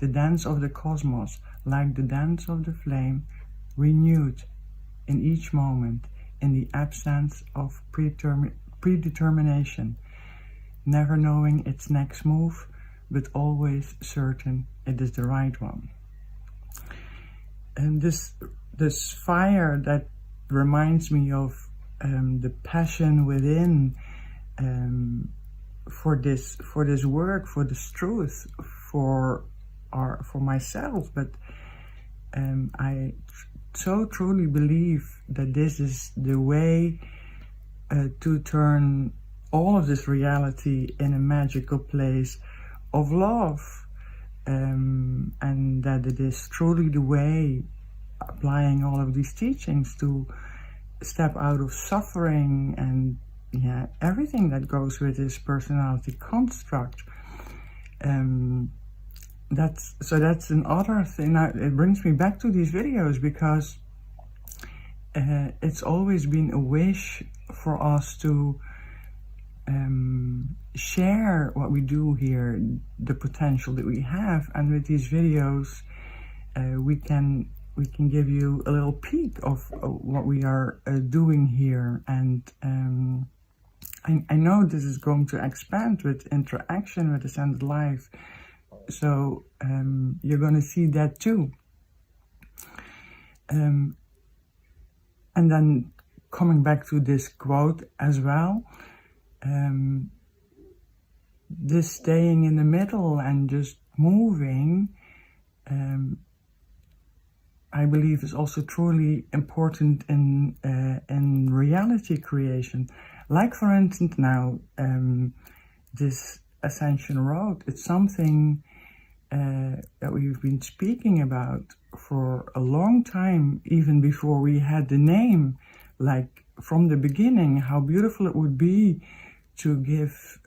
The dance of the cosmos, like the dance of the flame, renewed in each moment, in the absence of predetermination, never knowing its next move, but always certain it is the right one. And this fire that reminds me of the passion within for this work, for this truth, for myself. But I so truly believe that this is the way to turn all of this reality in a magical place of love, and that it is truly the way, applying all of these teachings, to step out of suffering and everything that goes with this personality construct. That's another thing. It brings me back to these videos, because it's always been a wish for us to share what we do here, the potential that we have, and with these videos we can give you a little peek of what we are doing here. And I know this is going to expand with interaction with Ascended Life, so you're going to see that too. And then coming back to this quote as well, this staying in the middle and just moving, I believe is also truly important in reality creation. Like, for instance, now this Ascension Road, it's something that we've been speaking about for a long time, even before we had the name. Like, from the beginning, how beautiful it would be to give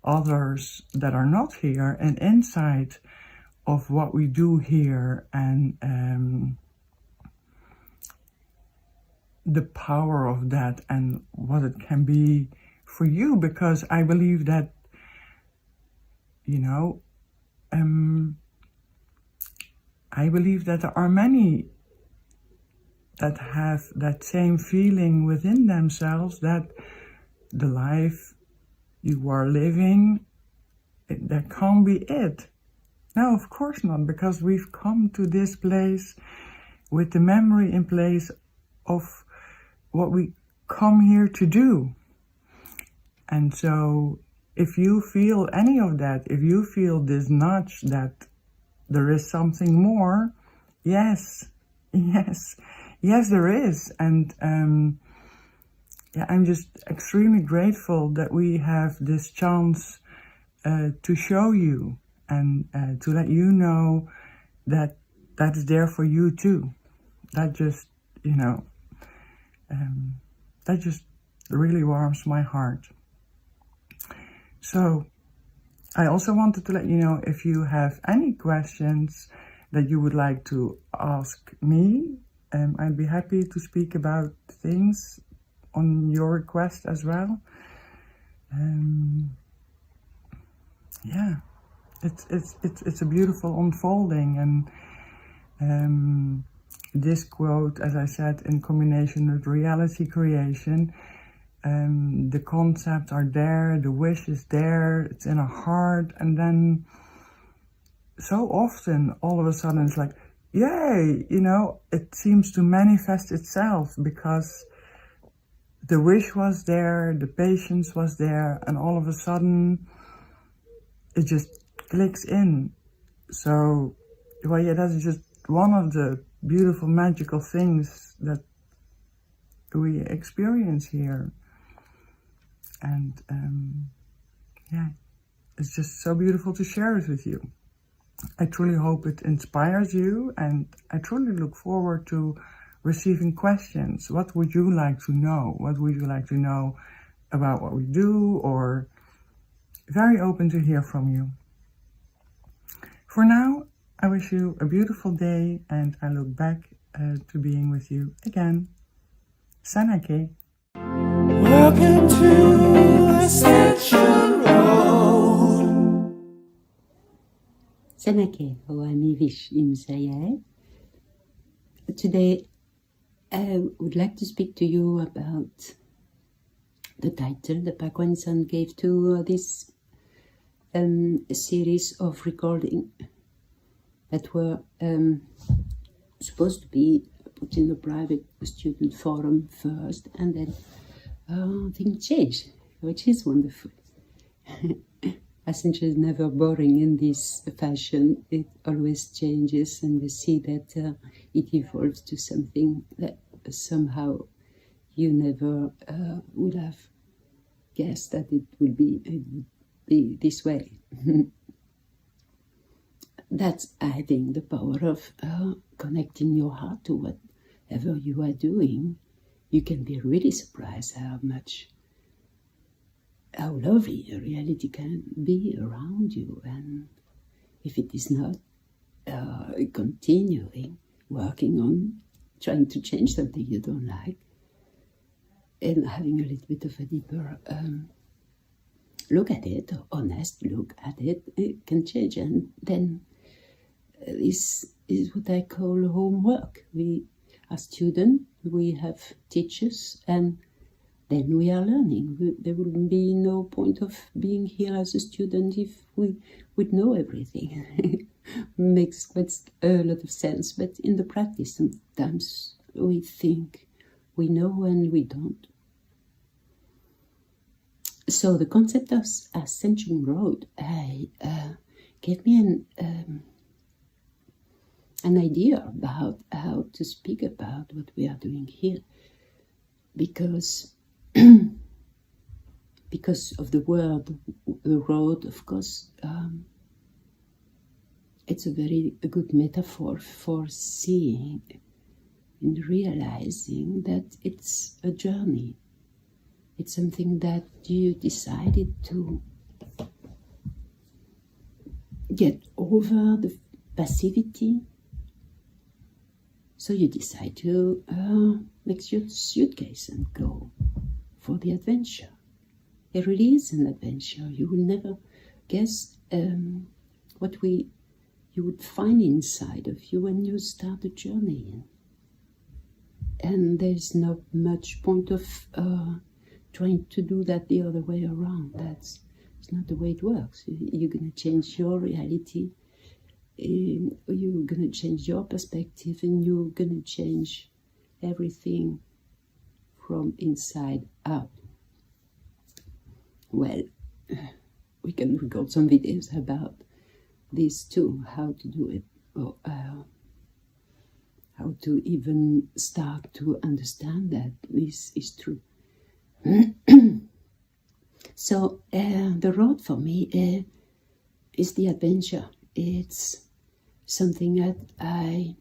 others that are not here an insight of what we do here, and the power of that, and what it can be for you. Because I believe that, I believe that there are many that have that same feeling within themselves, that the life you are living, that can't be it. No, of course not, because we've come to this place with the memory in place of what we come here to do. And so if you feel any of that, if you feel this nudge that there is something more. Yes, there is. And yeah, I'm just extremely grateful that we have this chance to show you and to let you know that that is there for you too. That just, that just really warms my heart. So I also wanted to let you know, if you have any questions that you would like to ask me, I'd be happy to speak about things on your request as well. Yeah, it's a beautiful unfolding, and this quote, as I said, in combination with reality creation, the concepts are there, the wish is there, it's in our heart, and then so often all of a sudden it's like, yay, it seems to manifest itself because the wish was there, the patience was there, and all of a sudden it just clicks in. So, well, yeah, that's just one of the beautiful, magical things that we experience here. And yeah, it's just so beautiful to share it with you. I truly hope it inspires you, and I truly look forward to receiving questions. What would you like to know? What would you like to know about what we do? Or very open to hear from you. For now, I wish you a beautiful day, and I look back to being with you again. Sanake. Welcome to Ascension Road. Sanake, Oami Vish Imzaia. Today, I would like to speak to you about the title that Pakwan-san gave to this series of recording that were supposed to be put in the private student forum first, and then things changed, which is wonderful. Ascension is never boring in this fashion. It always changes, and we see that it evolves to something that somehow you never would have guessed that it would be this way. That's, I think, the power of connecting your heart to whatever you are doing. You can be really surprised how lovely a reality can be around you. And if it is not continuing, working on trying to change something you don't like, and having a little bit of a deeper look at it, or honest look at it, it can change. And then this is what I call homework. We are students, we have teachers, and then we are learning. There will be no point of being here as a student if we would know everything. Makes a lot of sense, but in the practice sometimes we think we know and we don't. So the concept of Ascension Road gave me an idea about how to speak about what we are doing here, because of the word, the road, of course, it's a very good metaphor for seeing and realizing that it's a journey. It's something that you decided to get over the passivity. So you decide to make your suitcase and go for the adventure. It really is an adventure. You will never guess what you would find inside of you when you start a journey. And there's not much point of trying to do that the other way around. It's not the way it works. You're going to change your reality. You're going to change your perspective, and you're going to change everything from inside out. Well, we can record some videos about this too, how to do it, or how to even start to understand that this is true. So the road for me is the adventure. It's something that I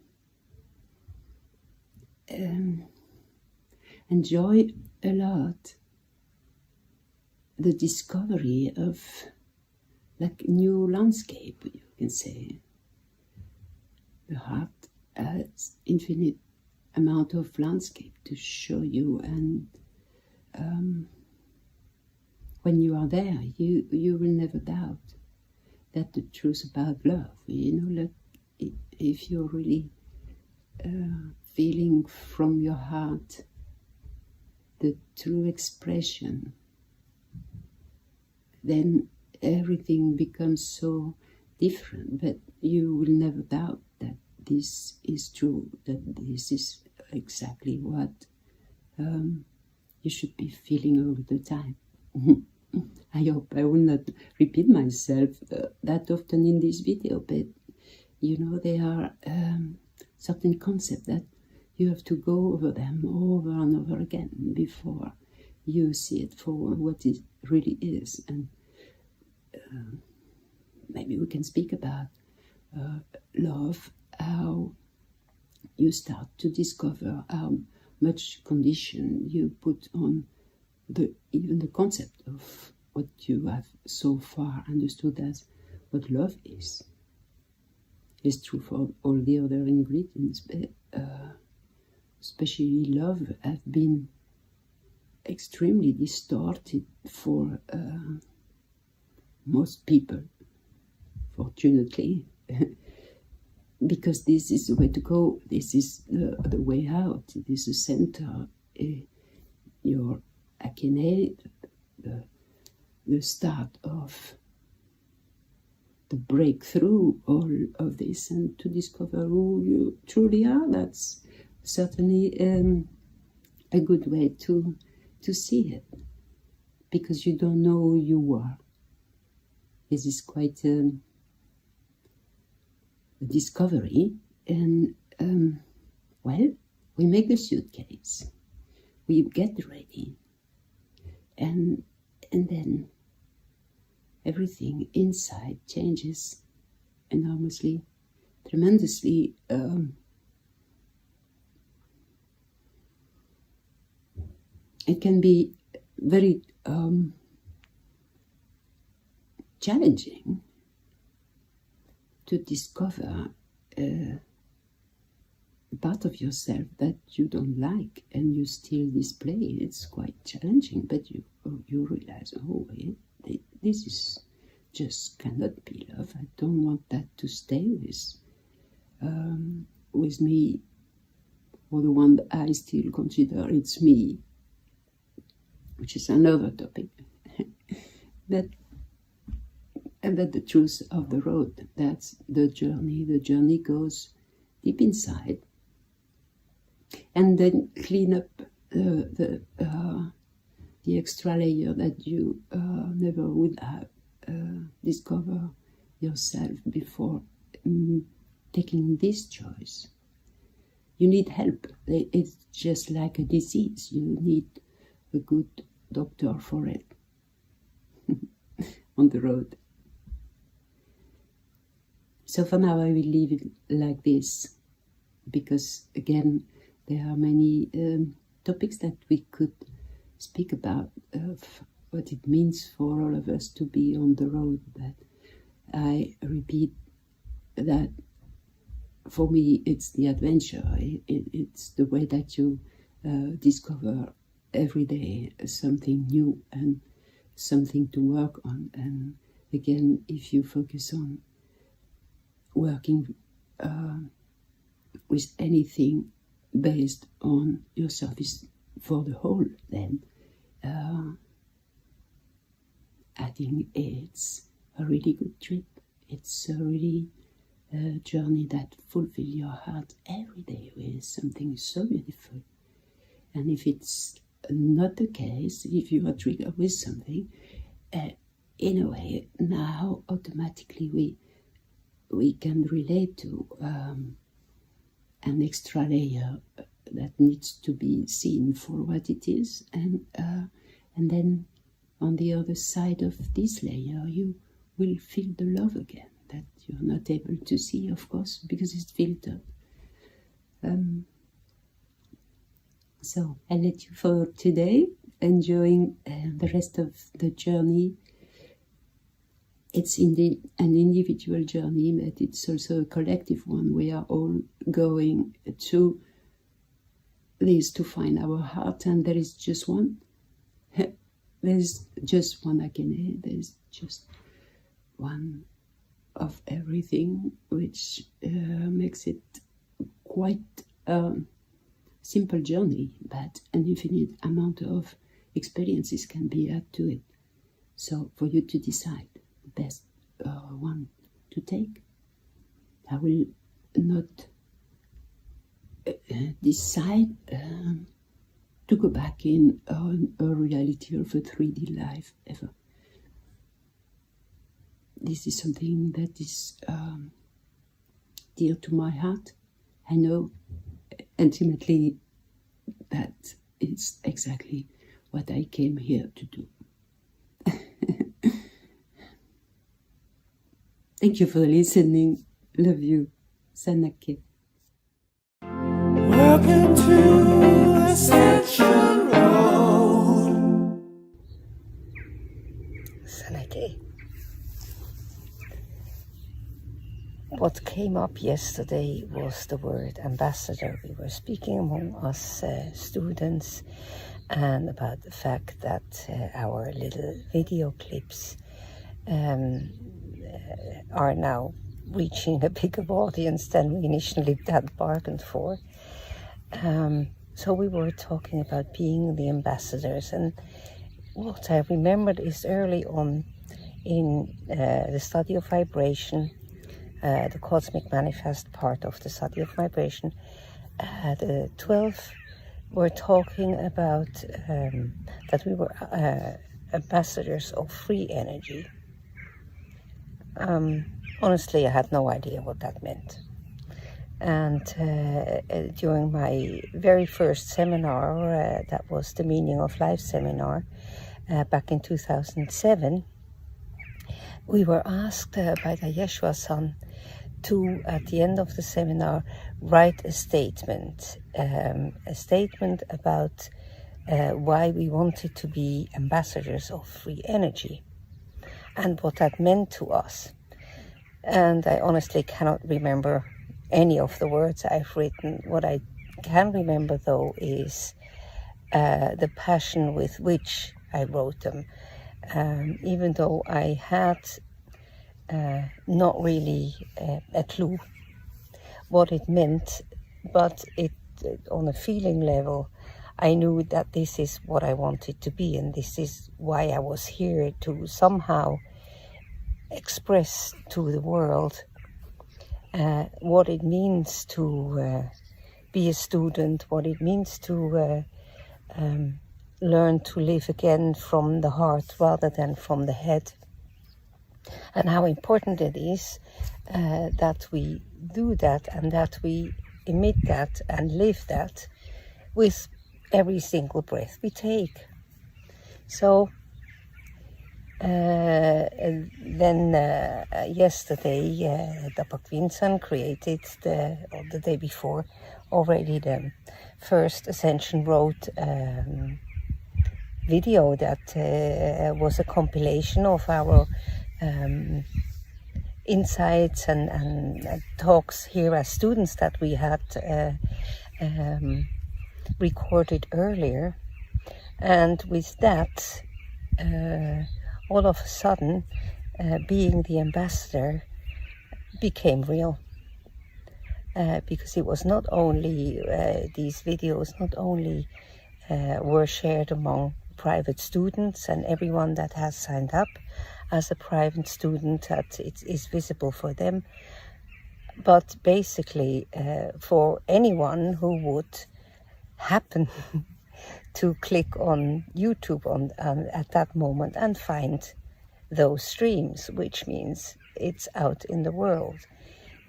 enjoy a lot. The discovery of like new landscape, you can say. The heart has infinite amount of landscape to show you, and when you are there, you will never doubt that the truth about love. You know, like if you're really feeling from your heart the true expression, then everything becomes so different, but you will never doubt that this is true, that this is exactly what you should be feeling all the time. I hope I will not repeat myself that often in this video, but you know, there are certain concepts that you have to go over them over and over again before you see it for what it really is. And maybe we can speak about love, how you start to discover how much condition you put on even the concept of what you have so far understood as what love is. It's true for all the other ingredients, but especially love have been extremely distorted for most people, fortunately, because this is the way to go, this is the way out, it is the center, your akinate, the start of the breakthrough, all of this, and to discover who you truly are. That's certainly a good way to see it, because you don't know who you are. This is quite a discovery, and well, we make the suitcase, we get ready, and then everything inside changes enormously, tremendously. It can be very challenging to discover a part of yourself that you don't like and you still display. It's quite challenging, but you realize, oh, this is just cannot be love. I don't want that to stay with me, or the one that I still consider it's me, which is another topic. But the truth of the road, that's the journey. The journey goes deep inside, and then clean up the extra layer that you never would have discovered yourself before taking this choice. You need help. It's just like a disease. You need a good doctor for it on the road. So for now I will leave it like this, because again there are many topics that we could speak about of what it means for all of us to be on the road. But I repeat that for me it's the adventure. It's the way that you discover every day something new and something to work on. And again, if you focus on working with anything based on your service for the whole, then I think it's a really good trip. It's a really journey that fulfills your heart every day with something so beautiful. And if it's not the case, if you are triggered with something, in a way, now automatically we we can relate to an extra layer that needs to be seen for what it is, and then on the other side of this layer you will feel the love again that you're not able to see, of course, because it's filtered. So I let you for today, enjoying the rest of the journey. It's indeed an individual journey, but it's also a collective one. We are all going to this to find our heart, and there is just one. There's just one Akene. There's just one of everything, which makes it quite a simple journey, but an infinite amount of experiences can be added to it. So for you to decide the best one to take, I will not decide to go back in a reality of a 3D life ever. This is something that is dear to my heart. I know intimately that it's exactly what I came here to do. Thank you for listening. Love you. Sanake. Welcome to Ascension Road. Sanake. What came up yesterday was the word ambassador. We were speaking among us students and about the fact that our little video clips are now reaching a bigger audience than we initially had bargained for. So we were talking about being the ambassadors, and what I remembered is early on in the study of vibration, the cosmic manifest part of the study of vibration, the 12 were talking about that we were ambassadors of free energy. Honestly, I had no idea what that meant. And during my very first seminar, that was the Meaning of Life seminar, back in 2007, we were asked by the Yeshua-san to, at the end of the seminar, write a statement about why we wanted to be ambassadors of free energy and what that meant to us. And I honestly cannot remember any of the words I've written. What I can remember, though, is the passion with which I wrote them, even though I had not really a clue what it meant, but it, on a feeling level, I knew that this is what I wanted to be, and this is why I was here, to somehow express to the world what it means to be a student, what it means to learn to live again from the heart rather than from the head, and how important it is that we do that and that we emit that and live that with every single breath we take. So then yesterday, Dapak Vincent created the day before already the first Ascension Road video that was a compilation of our insights and talks here as students that we had recorded earlier. And with that, all of a sudden, being the ambassador became real. Because it was not only, these videos not only were shared among private students and everyone that has signed up as a private student, that it is visible for them, but basically for anyone who would happen to click on YouTube at that moment and find those streams, which means it's out in the world.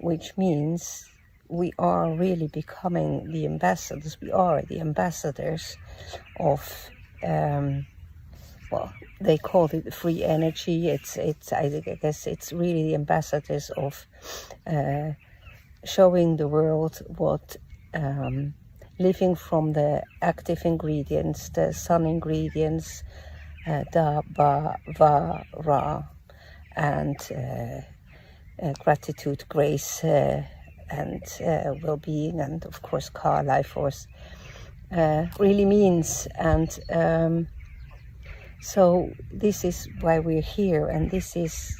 which means we are really becoming the ambassadors. We are the ambassadors of, well, they call it free energy. I guess it's really the ambassadors of showing the world what living from the active ingredients, the sun ingredients, da, ba, va, ra, and gratitude, grace, and well-being, and of course Ka, life force, really means. And so this is why we're here, and this is,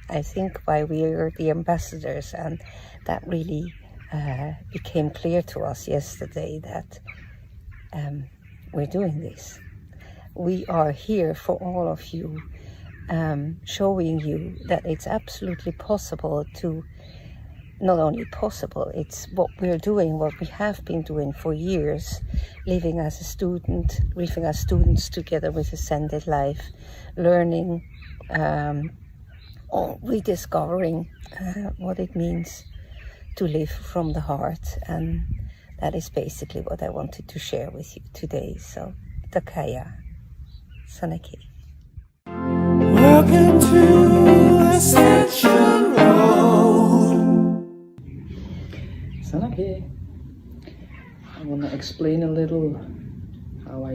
I think, why we're the ambassadors. And that really became clear to us yesterday, that we're doing this. We are here for all of you, showing you that it's absolutely possible to, not only possible, it's what we're doing, what we have been doing for years, living as a student, living as students together with Ascended Life, learning, or rediscovering what it means to live from the heart. And that is basically what I wanted to share with you today. So, Takaya, Sanaki. Welcome to Ascension Road. Sanaki. I want to explain a little how I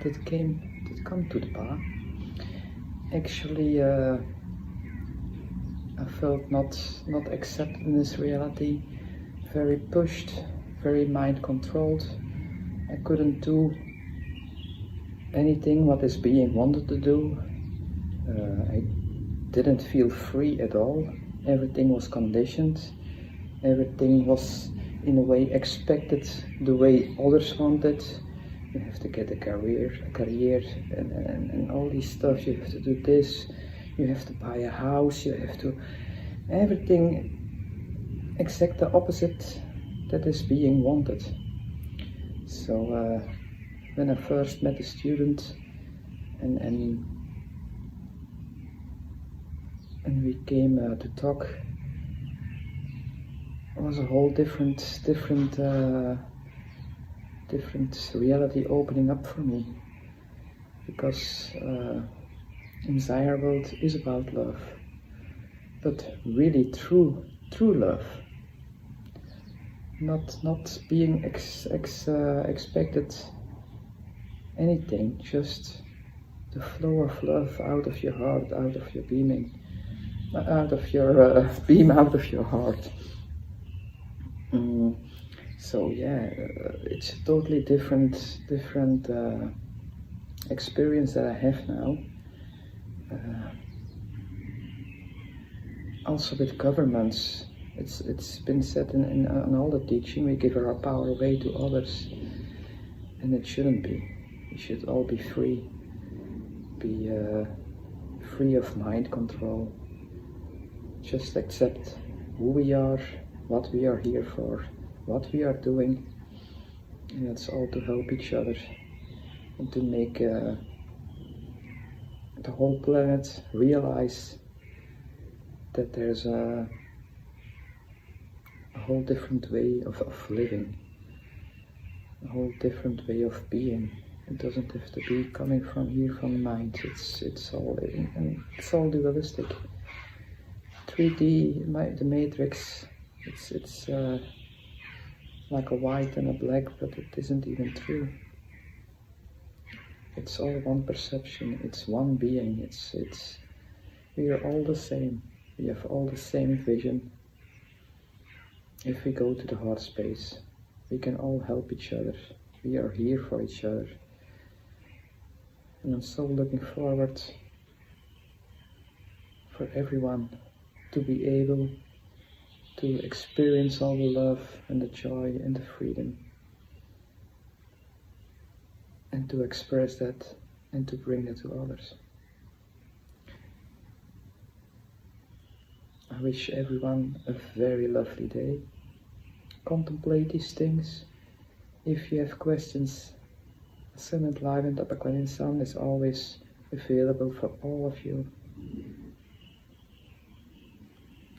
did come to the bar. Actually, I felt not accepted in this reality, very pushed, very mind controlled. I couldn't do anything what this being wanted to do. I didn't feel free at all. Everything was conditioned. Everything was in a way expected the way others wanted. You have to get a career and all these stuff. You have to do this. You have to buy a house. You have to everything exact the opposite that is being wanted. So when I first met a student and we came to talk, it was a whole different reality opening up for me, because Imzaia world is about love, but really true love, not being expected anything, just the flow of love out of your heart, out of your beaming, out of your beam, out of your heart. So yeah, it's a totally different experience that I have now. Also with governments, it's been said in all the teaching, we give our power away to others, and it shouldn't be. We should all be free, free of mind control. Just accept who we are, what we are here for, what we are doing, and it's all to help each other and to make the whole planet realize that there's a whole different way of living, a whole different way of being. It doesn't have to be coming from here, from the mind. It's all dualistic. 3D, the matrix. It's like a white and a black, but it isn't even true. It's all one perception. It's one being. We are all the same. We have all the same vision. If we go to the heart space, we can all help each other. We are here for each other. And I'm so looking forward for everyone to be able to experience all the love and the joy and the freedom, and to express that and to bring that to others. I wish everyone a very lovely day. Contemplate these things. If you have questions, Ascended Life and Tapaquan Sun is always available for all of you.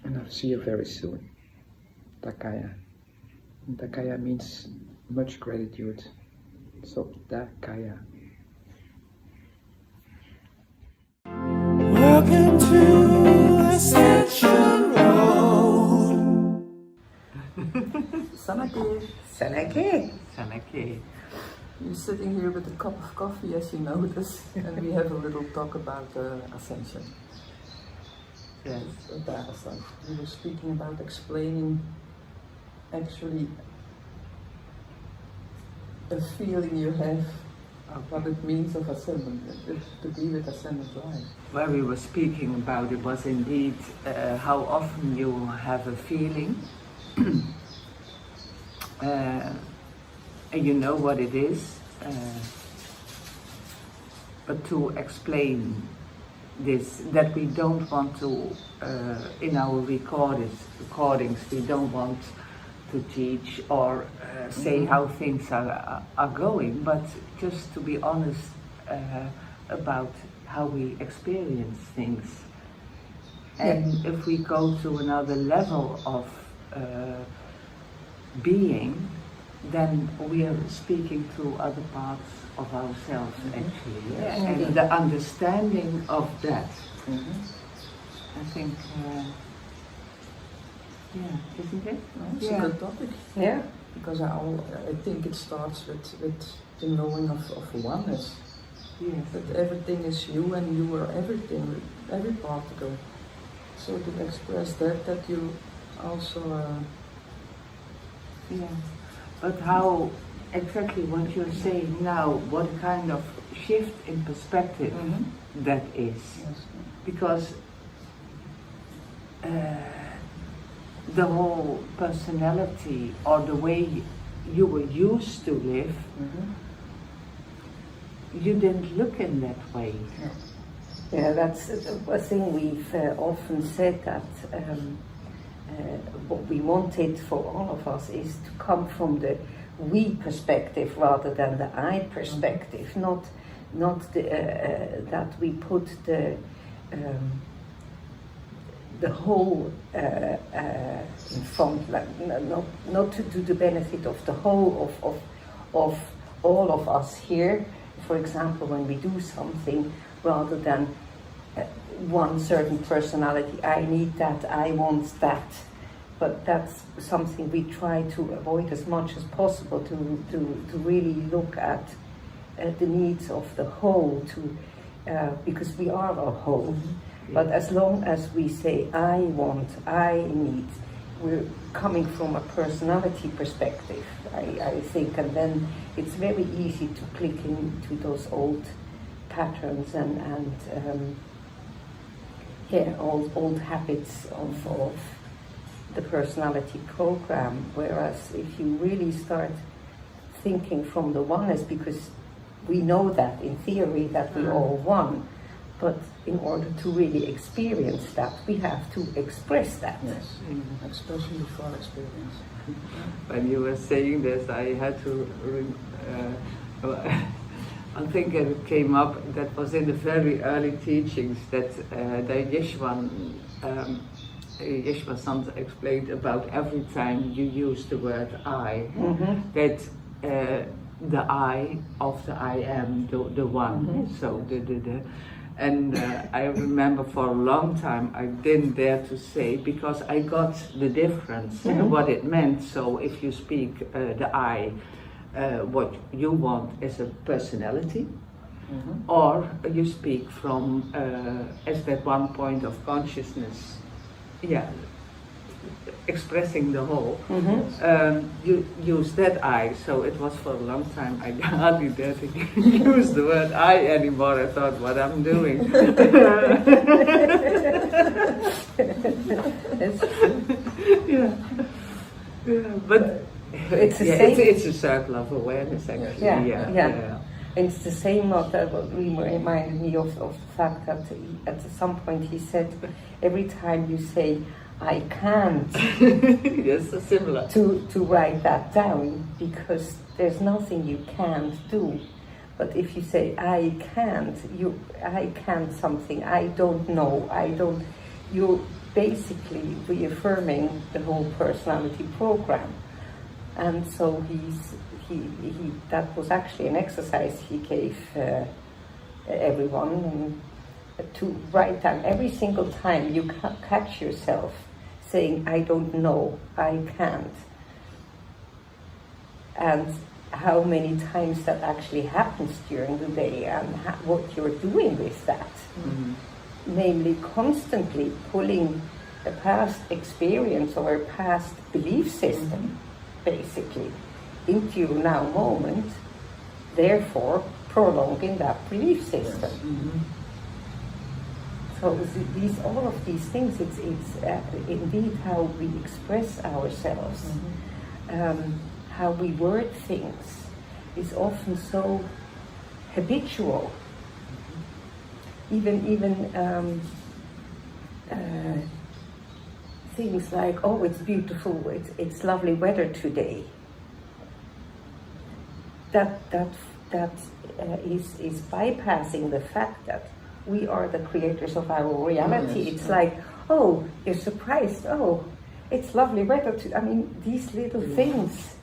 And I'll see you very soon. Takaya. And Takaya means much gratitude. So Takaya. Welcome to Ascension Road. Sanake, Sanake. Sanake. You're sitting here with a cup of coffee, as you notice, and we have a little talk about ascension. Yes, we were speaking about explaining actually a feeling you have of what it means of ascendant, to be with ascendant life. Where we were speaking about it was indeed how often you have a feeling and you know what it is, but to explain this, that we don't want to, in our recordings, we don't want to teach or say how things are going, but just to be honest about how we experience things. And if we go to another level of being, then we are speaking to other parts of ourselves, actually. And the understanding of that, I think, isn't it? It's a good topic. Yeah. Because I think it starts with the knowing of oneness. Yes. That everything is you and you are everything, every particle. So to express that you also... Yeah. But how exactly what you're saying now, what kind of shift in perspective that is. Yes. Because the whole personality or the way you were used to live, you didn't look in that way. No. Yeah, that's a thing we've often said, that what we wanted for all of us is to come from the we perspective rather than the I perspective, not the, that we put the whole in front, like, not to do the benefit of the whole of all of us here. For example, when we do something, rather than one certain personality, I need that, I want that. But that's something we try to avoid as much as possible, to really look at the needs of the whole, because we are a whole. But as long as we say, I want, I need, we're coming from a personality perspective, I think, and then it's very easy to click into those old patterns and old habits of the personality program. Whereas if you really start thinking from the oneness, because we know that in theory that we're all one, but in order to really experience that, we have to express that. Yes, especially for experience. When you were saying this, I had to, I think it came up, that was in the very early teachings, that the Yeshua Santa explained about every time you use the word I, that the I of the I am, the one, so and I remember for a long time I didn't dare to say, because I got the difference, what it meant. So if you speak the I, what you want is a personality, or you speak from as that one point of consciousness, expressing the whole, you use that I. So it was for a long time I hardly dared to use the word I anymore. I thought, what I'm doing. But It's the same. It's a circle of awareness, actually. Yeah. It's the same, that reminded me of the fact that at some point he said, every time you say, I can't, yes, similar. To write that down, because there's nothing you can't do. But if you say, I can't something, I don't know, basically reaffirming the whole personality program. And so that was actually an exercise he gave everyone, to write down every single time you catch yourself saying, I don't know, I can't. And how many times that actually happens during the day, and what you're doing with that. Namely, constantly pulling a past experience or a past belief system, basically, into your now moment, therefore prolonging that belief system. So all of these things, it's indeed how we express ourselves, how we word things is often so habitual. Even things like, oh, it's beautiful, it's lovely weather today. That is bypassing the fact that we are the creators of our reality. Yes, it's like, oh, you're surprised. Oh, it's lovely weather. I mean, these little things.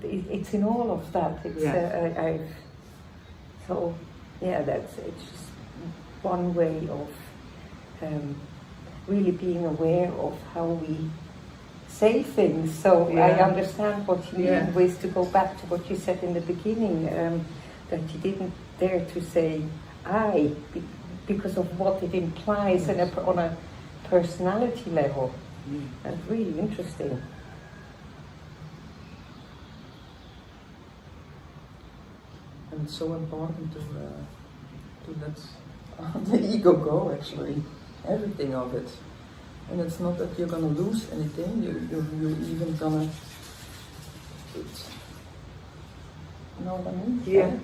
It's in all of that. It's it's just one way of really being aware of how we say things. So I understand what you mean with, to go back to what you said in the beginning, that you didn't dare to say I, because of what it implies on a personality level. That's really interesting. And it's so important to let the ego go, actually, everything of it. And it's not that you're gonna lose anything. You're even gonna. You know what I mean? Yeah.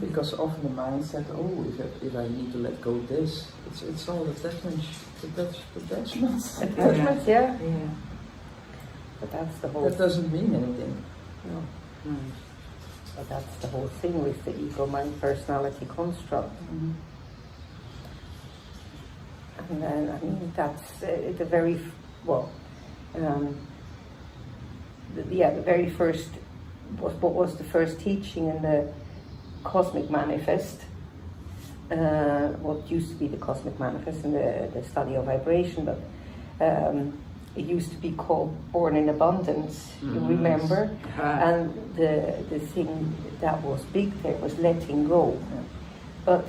Because often the mind said, oh, if I need to let go this, it's all attachments. Attachments, yeah. But that's the whole. That doesn't mean anything. No. But that's the whole thing with the ego-mind personality construct. And then, I mean, that's the very, the very first, what was the first teaching in the Cosmic Manifest, what used to be the Cosmic Manifest in the study of vibration, but it used to be called Born in Abundance, you remember? And the thing that was big there was letting go. But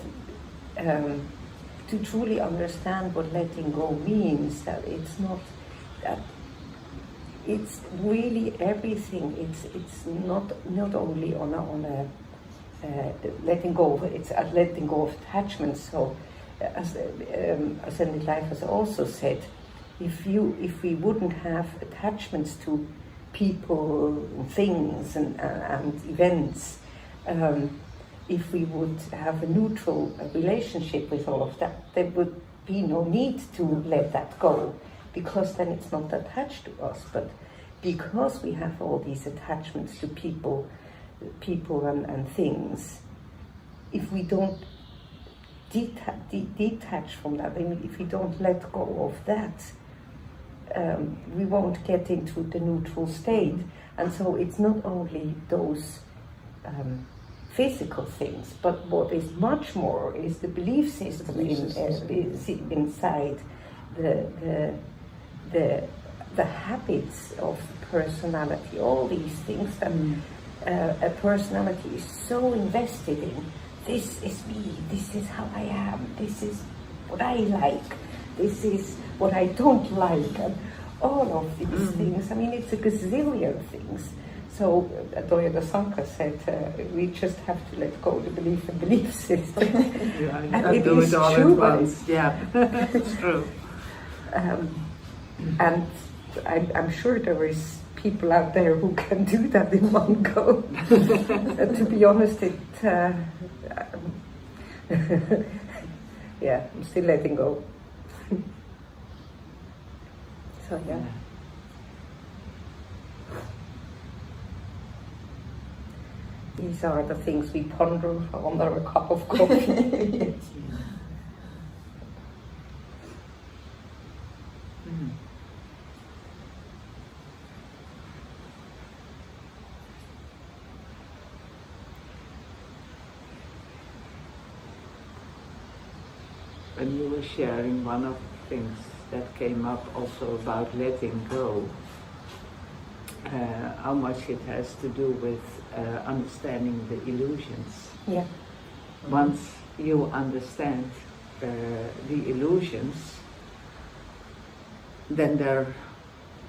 to truly understand what letting go means, that it's not that, it's really everything. It's not only on a letting go of, it's a letting go of attachments. So as Ascended Life has also said, if we wouldn't have attachments to people, things and events, if we would have a neutral relationship with all of that, there would be no need to let that go, because then it's not attached to us. But because we have all these attachments to people and things, if we don't detach from that, I mean, if we don't let go of that, we won't get into the neutral state. And so it's not only those physical things, but what is much more is the belief system inside the habits of personality, all these things that a personality is so invested in. This is me, this is how I am, this is what I like, this is what I don't like, and all of these things. I mean, it's a gazillion things. So Advaita Sanka said, we just have to let go of the belief system. And it do is it all true, at once. It's true. And I'm sure there is people out there who can do that in one go. To be honest, I'm still letting go. So yeah. These are the things we ponder under a cup of coffee. When you were sharing, one of the things that came up also about letting go, how much it has to do with understanding the illusions. Yeah. Once you understand the illusions, then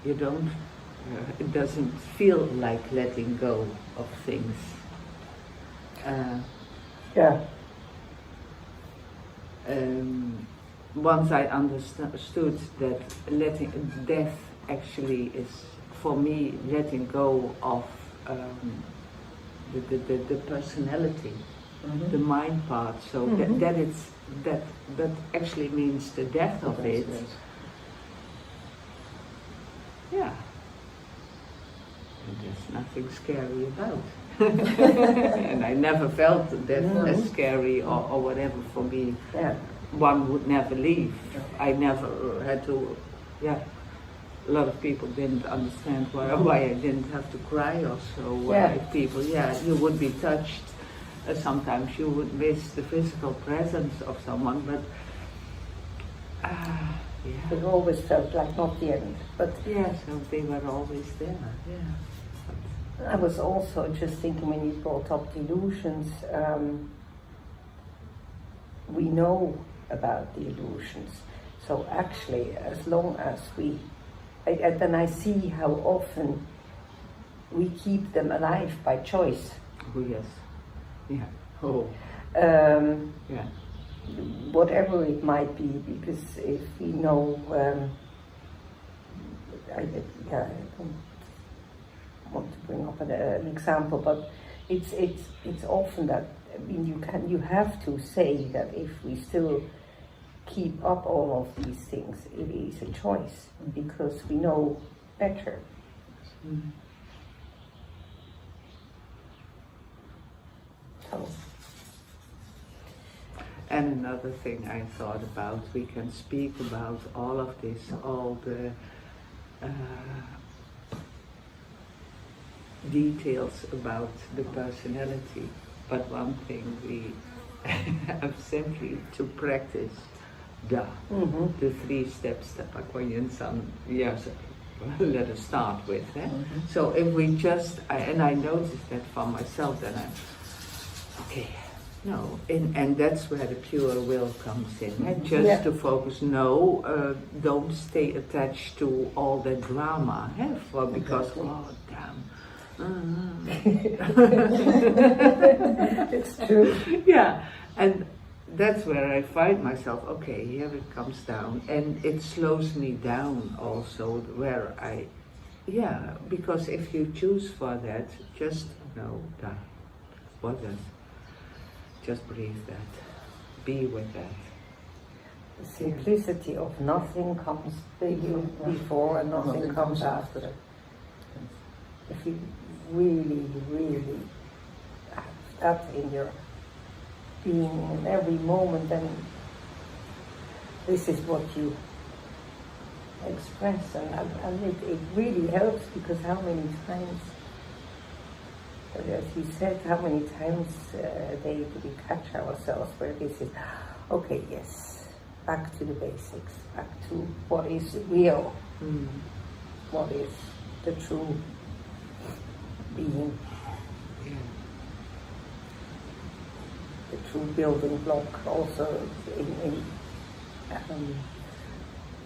it doesn't feel like letting go of things. Yeah. Once I understood that death actually is, for me, letting go of the personality, the mind part. So that actually means the death of it. Yeah, and there's nothing scary about. And I never felt death as scary or whatever for me. Yeah. One would never leave. I never had to, a lot of people didn't understand why I didn't have to cry or so. People, you would be touched. Sometimes you would miss the physical presence of someone, but It always felt like not the end, but so they were always there. Yeah. I was also just thinking when you brought up delusions, we know about the illusions. So actually, as long as then I see how often we keep them alive by choice. Oh yes. Yeah. Oh. Yeah. Whatever it might be, because if we know, I don't want to bring up an example, but it's often that, I mean, you have to say that if we still keep up all of these things, it is a choice because we know better. So. And another thing I thought about, we can speak about all of this, all the details about the personality, but one thing we have simply to practice the 3 steps that Pakoyan San let us start with. So if we just, and I noticed that for myself, then and that's where the pure will comes in. Just to focus, don't stay attached to all the drama, because, oh damn. It's true. Yeah, and that's where I find myself, okay, here it comes down, and it slows me down also, where because if you choose for that, just know that, just breathe that, be with that. The simplicity of nothing comes before and nothing comes after. If you really, really have that in your being in every moment, then this is what you express, and it really helps, because how many times, as you said, how many times a day do we catch ourselves where this is, okay, yes, back to the basics, back to what is real, what is the true being, the true building block, also in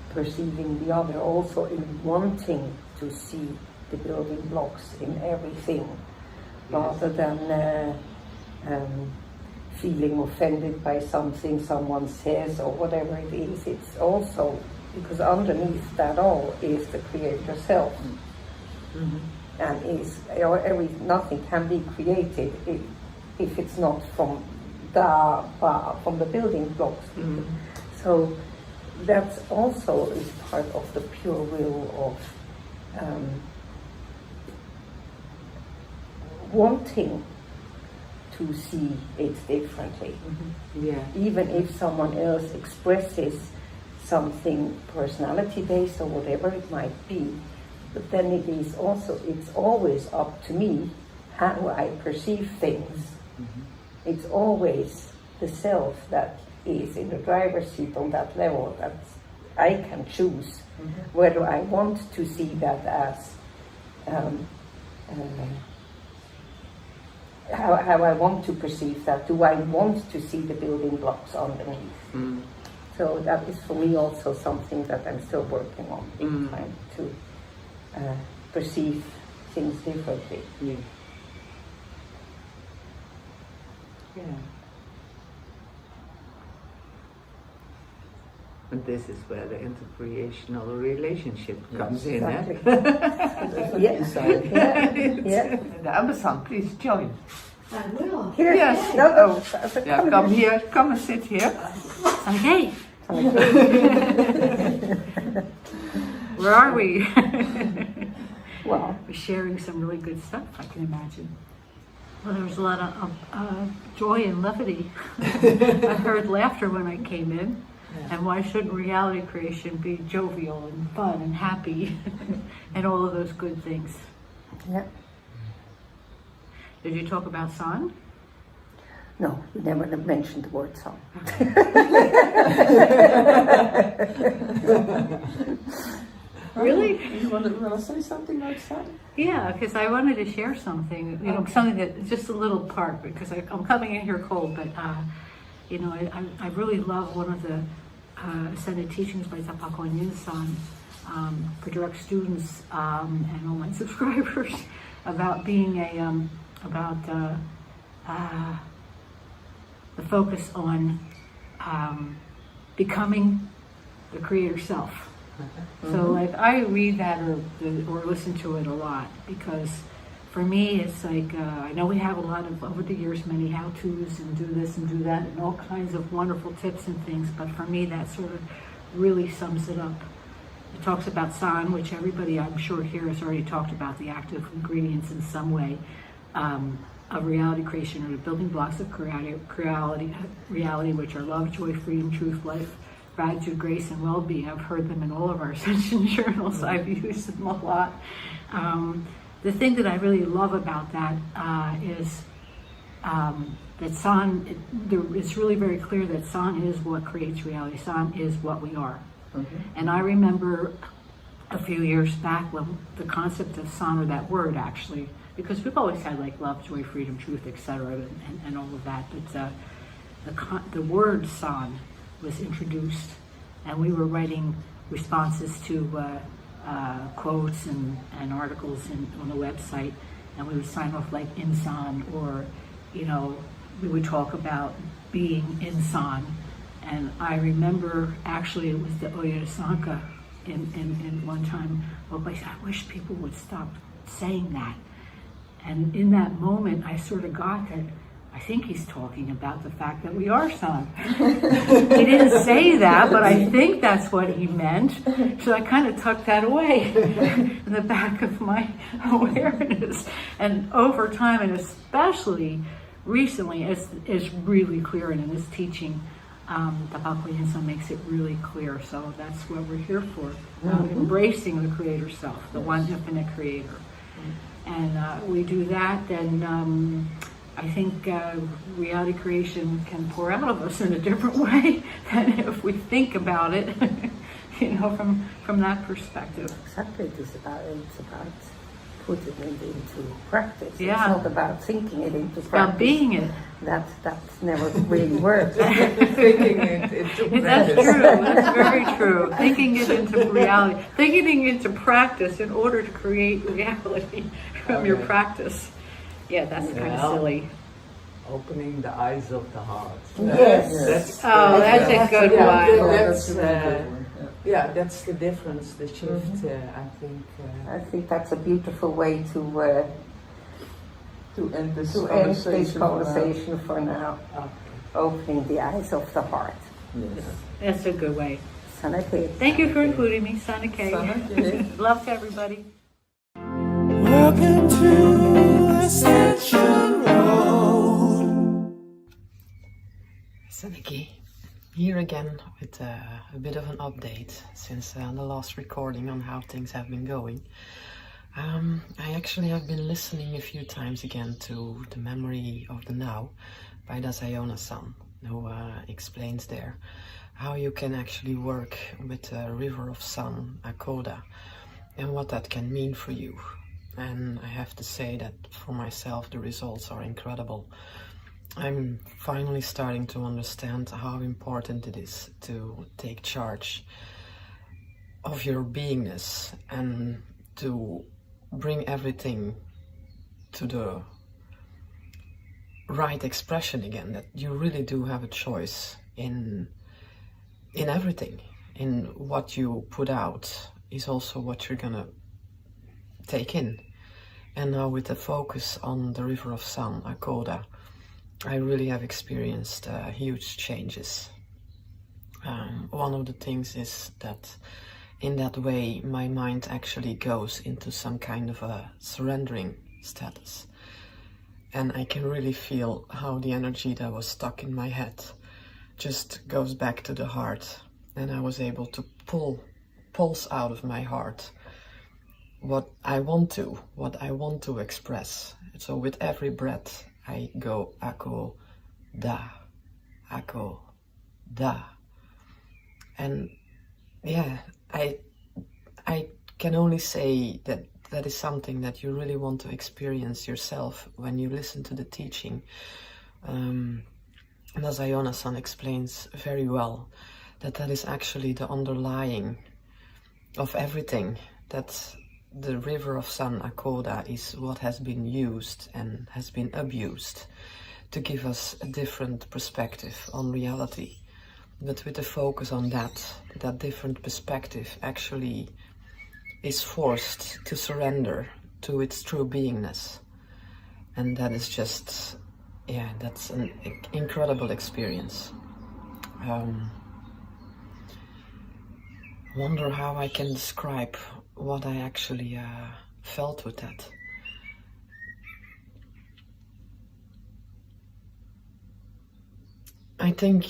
perceiving the other, also in wanting to see the building blocks in everything, rather than feeling offended by something someone says or whatever it is. It's also because underneath that all is the Creator self. And nothing can be created if it's not from the building blocks. So that's also is part of the pure will of wanting to see it differently. Yeah. Even if someone else expresses something personality-based or whatever it might be, but then it's always up to me how I perceive things. It's always the self that is in the driver's seat on that level, that I can choose whether I want to see that as how I want to perceive that. Do I want to see the building blocks underneath? So that is for me also something that I'm still working on, trying to perceive things differently. Yeah. Yeah. And this is where the intercreational relationship comes in. Exactly. Yes. Yeah. The Amazon, please join. I will. Here, Yes. Yeah, come here. Come and sit here. Okay. Where are we? Well, We're sharing some really good stuff, I can imagine. Well, there was a lot of joy and levity. I heard laughter when I came in. And why shouldn't reality creation be jovial and fun and happy and all of those good things? yeah. Did you talk about San? No, you never mentioned the word song. Really? You want to say something like that? Yeah, because I wanted to share something, something that, just a little part, because I'm coming in here cold, but, I really love one of the ascended teachings by Tapak San for direct students and online subscribers about being the focus on becoming the creator self. So like I read that or listen to it a lot, because for me it's like I know we have a lot of, over the years, many how-tos and do this and do that and all kinds of wonderful tips and things, but for me that sort of really sums it up. It talks about San, which everybody I'm sure here has already talked about, the active ingredients in some way of reality creation, or the building blocks of reality, which are love, joy, freedom, truth, life, gratitude, grace, and well-being. I've heard them in all of our ascension journals. I've used them a lot. The thing that I really love about that is that San, it's really very clear that San is what creates reality. San is what we are. And I remember a few years back when the concept of San, or that word actually, because we've always had like love, joy, freedom, truth, etc., and all of that, but the word San was introduced, and we were writing responses to quotes and articles on the website, and we would sign off like Insan, or we would talk about being Insan. And I remember actually it was the Oya Sanka in one time, I said, I wish people would stop saying that. And in that moment I sort of got that I think he's talking about the fact that we are San. He didn't say that, but I think that's what he meant. So I kind of tucked that away in the back of my awareness. And over time, and especially recently, it's really clear, and in this teaching, Tapak San makes it really clear. So that's what we're here for, embracing the creator self, the one infinite creator. And we do that, then I think reality creation can pour out of us in a different way than if we think about it, from that perspective. Exactly, it's about putting it into practice. Yeah. It's not about thinking it into practice. About being it. That's never really worked. Thinking it into That's true. That's very true. Thinking it into reality. Thinking it into practice in order to create reality from your practice. Yeah, that's kind of silly. Opening the eyes of the heart. Yes. That's a good one. That's the difference, the shift, I think. I think that's a beautiful way to end this conversation for now. Okay. Opening the eyes of the heart. Yes. That's a good way. Sanake. Thank you for including me, Sanake. Sanake. Love to everybody. Welcome to Ascension Road. Seneki, here again with a bit of an update since the last recording on how things have been going. I actually have been listening a few times again to The Memory of the Now by Dasayono-san, who explains there how you can actually work with the river of sun, Akoda, and what that can mean for you. And I have to say that for myself the results are incredible. I'm finally starting to understand how important it is to take charge of your beingness and to bring everything to the right expression again, that you really do have a choice in everything. In what you put out is also what you're gonna take in. And now with the focus on the river of sun, Akoda, I really have experienced huge changes. One of the things is that in that way my mind actually goes into some kind of a surrendering status. And I can really feel how the energy that was stuck in my head just goes back to the heart. And I was able to pulse out of my heart what I want to express. So with every breath I go Ako Da, Ako Da. And yeah, I can only say that that is something that you really want to experience yourself when you listen to the teaching. Dasayono-san explains very well that that is actually the underlying of everything, that the river of sun, Akoda, is what has been used and has been abused to give us a different perspective on reality. But with the focus on that different perspective actually is forced to surrender to its true beingness. And that is just, yeah, that's an incredible experience. Wonder how I can describe what I actually felt with that. I think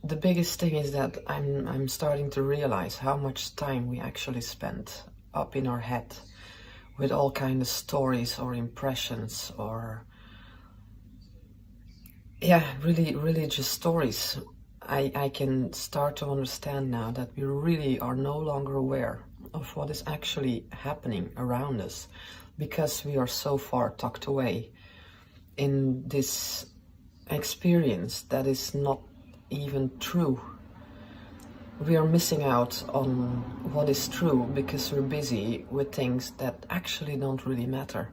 the biggest thing is that I'm starting to realize how much time we actually spend up in our head with all kinds of stories or impressions or really just stories. I can start to understand now that we really are no longer aware of what is actually happening around us because we are so far tucked away in this experience that is not even true. We are missing out on what is true because we're busy with things that actually don't really matter.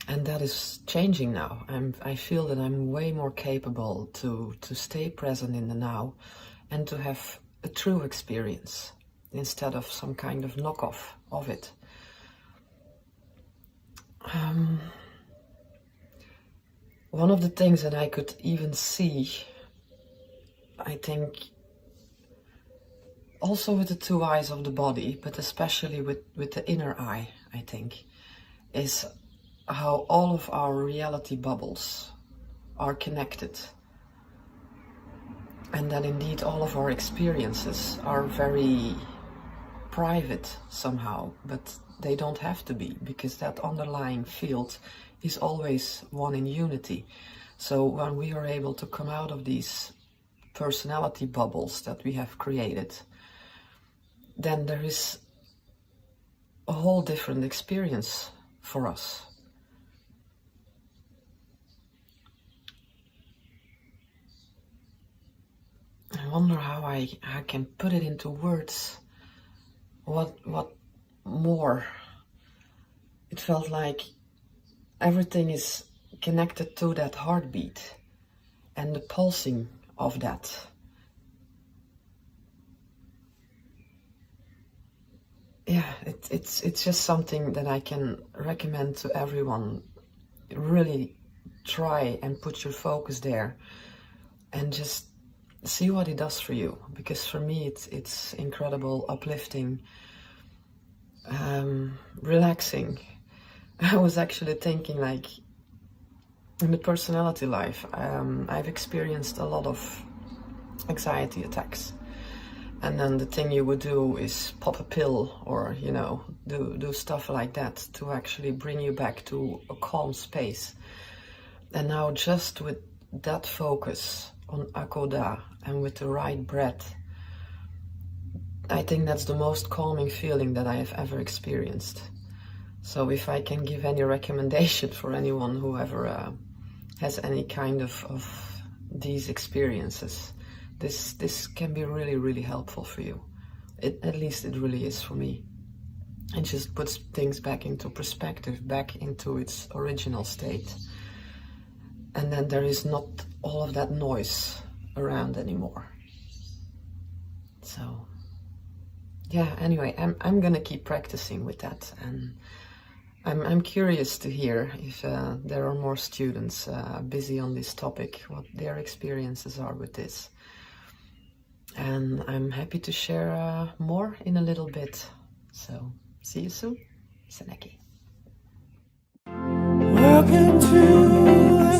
And that is changing now. I feel that I'm way more capable to stay present in the now and to have a true experience instead of some kind of knockoff of it. One of the things that I could even see, I think, also with the two eyes of the body, but especially with the inner eye, I think, is how all of our reality bubbles are connected. And that indeed all of our experiences are very private somehow, but they don't have to be, because that underlying field is always one in unity. So when we are able to come out of these personality bubbles that we have created, then there is a whole different experience for us. I wonder how I can put it into words. What more? It felt like everything is connected to that heartbeat and the pulsing of that. Yeah, it's just something that I can recommend to everyone. Really try and put your focus there and just see what it does for you, because for me it's incredible, uplifting, relaxing. I was actually thinking, like, in the personality life, I've experienced a lot of anxiety attacks. And then the thing you would do is pop a pill or, you know, do stuff like that to actually bring you back to a calm space. And now just with that focus on Akoda and with the right breath, I think that's the most calming feeling that I have ever experienced. So if I can give any recommendation for anyone who ever has any kind of these experiences, this can be really, really helpful for you. At least it really is for me. It just puts things back into perspective, back into its original state. And then there is not all of that noise around anymore. So, yeah, anyway, I'm gonna keep practicing with that, and I'm curious to hear if there are more students busy on this topic, what their experiences are with this. And I'm happy to share more in a little bit. So, see you soon. Seneki. Welcome to the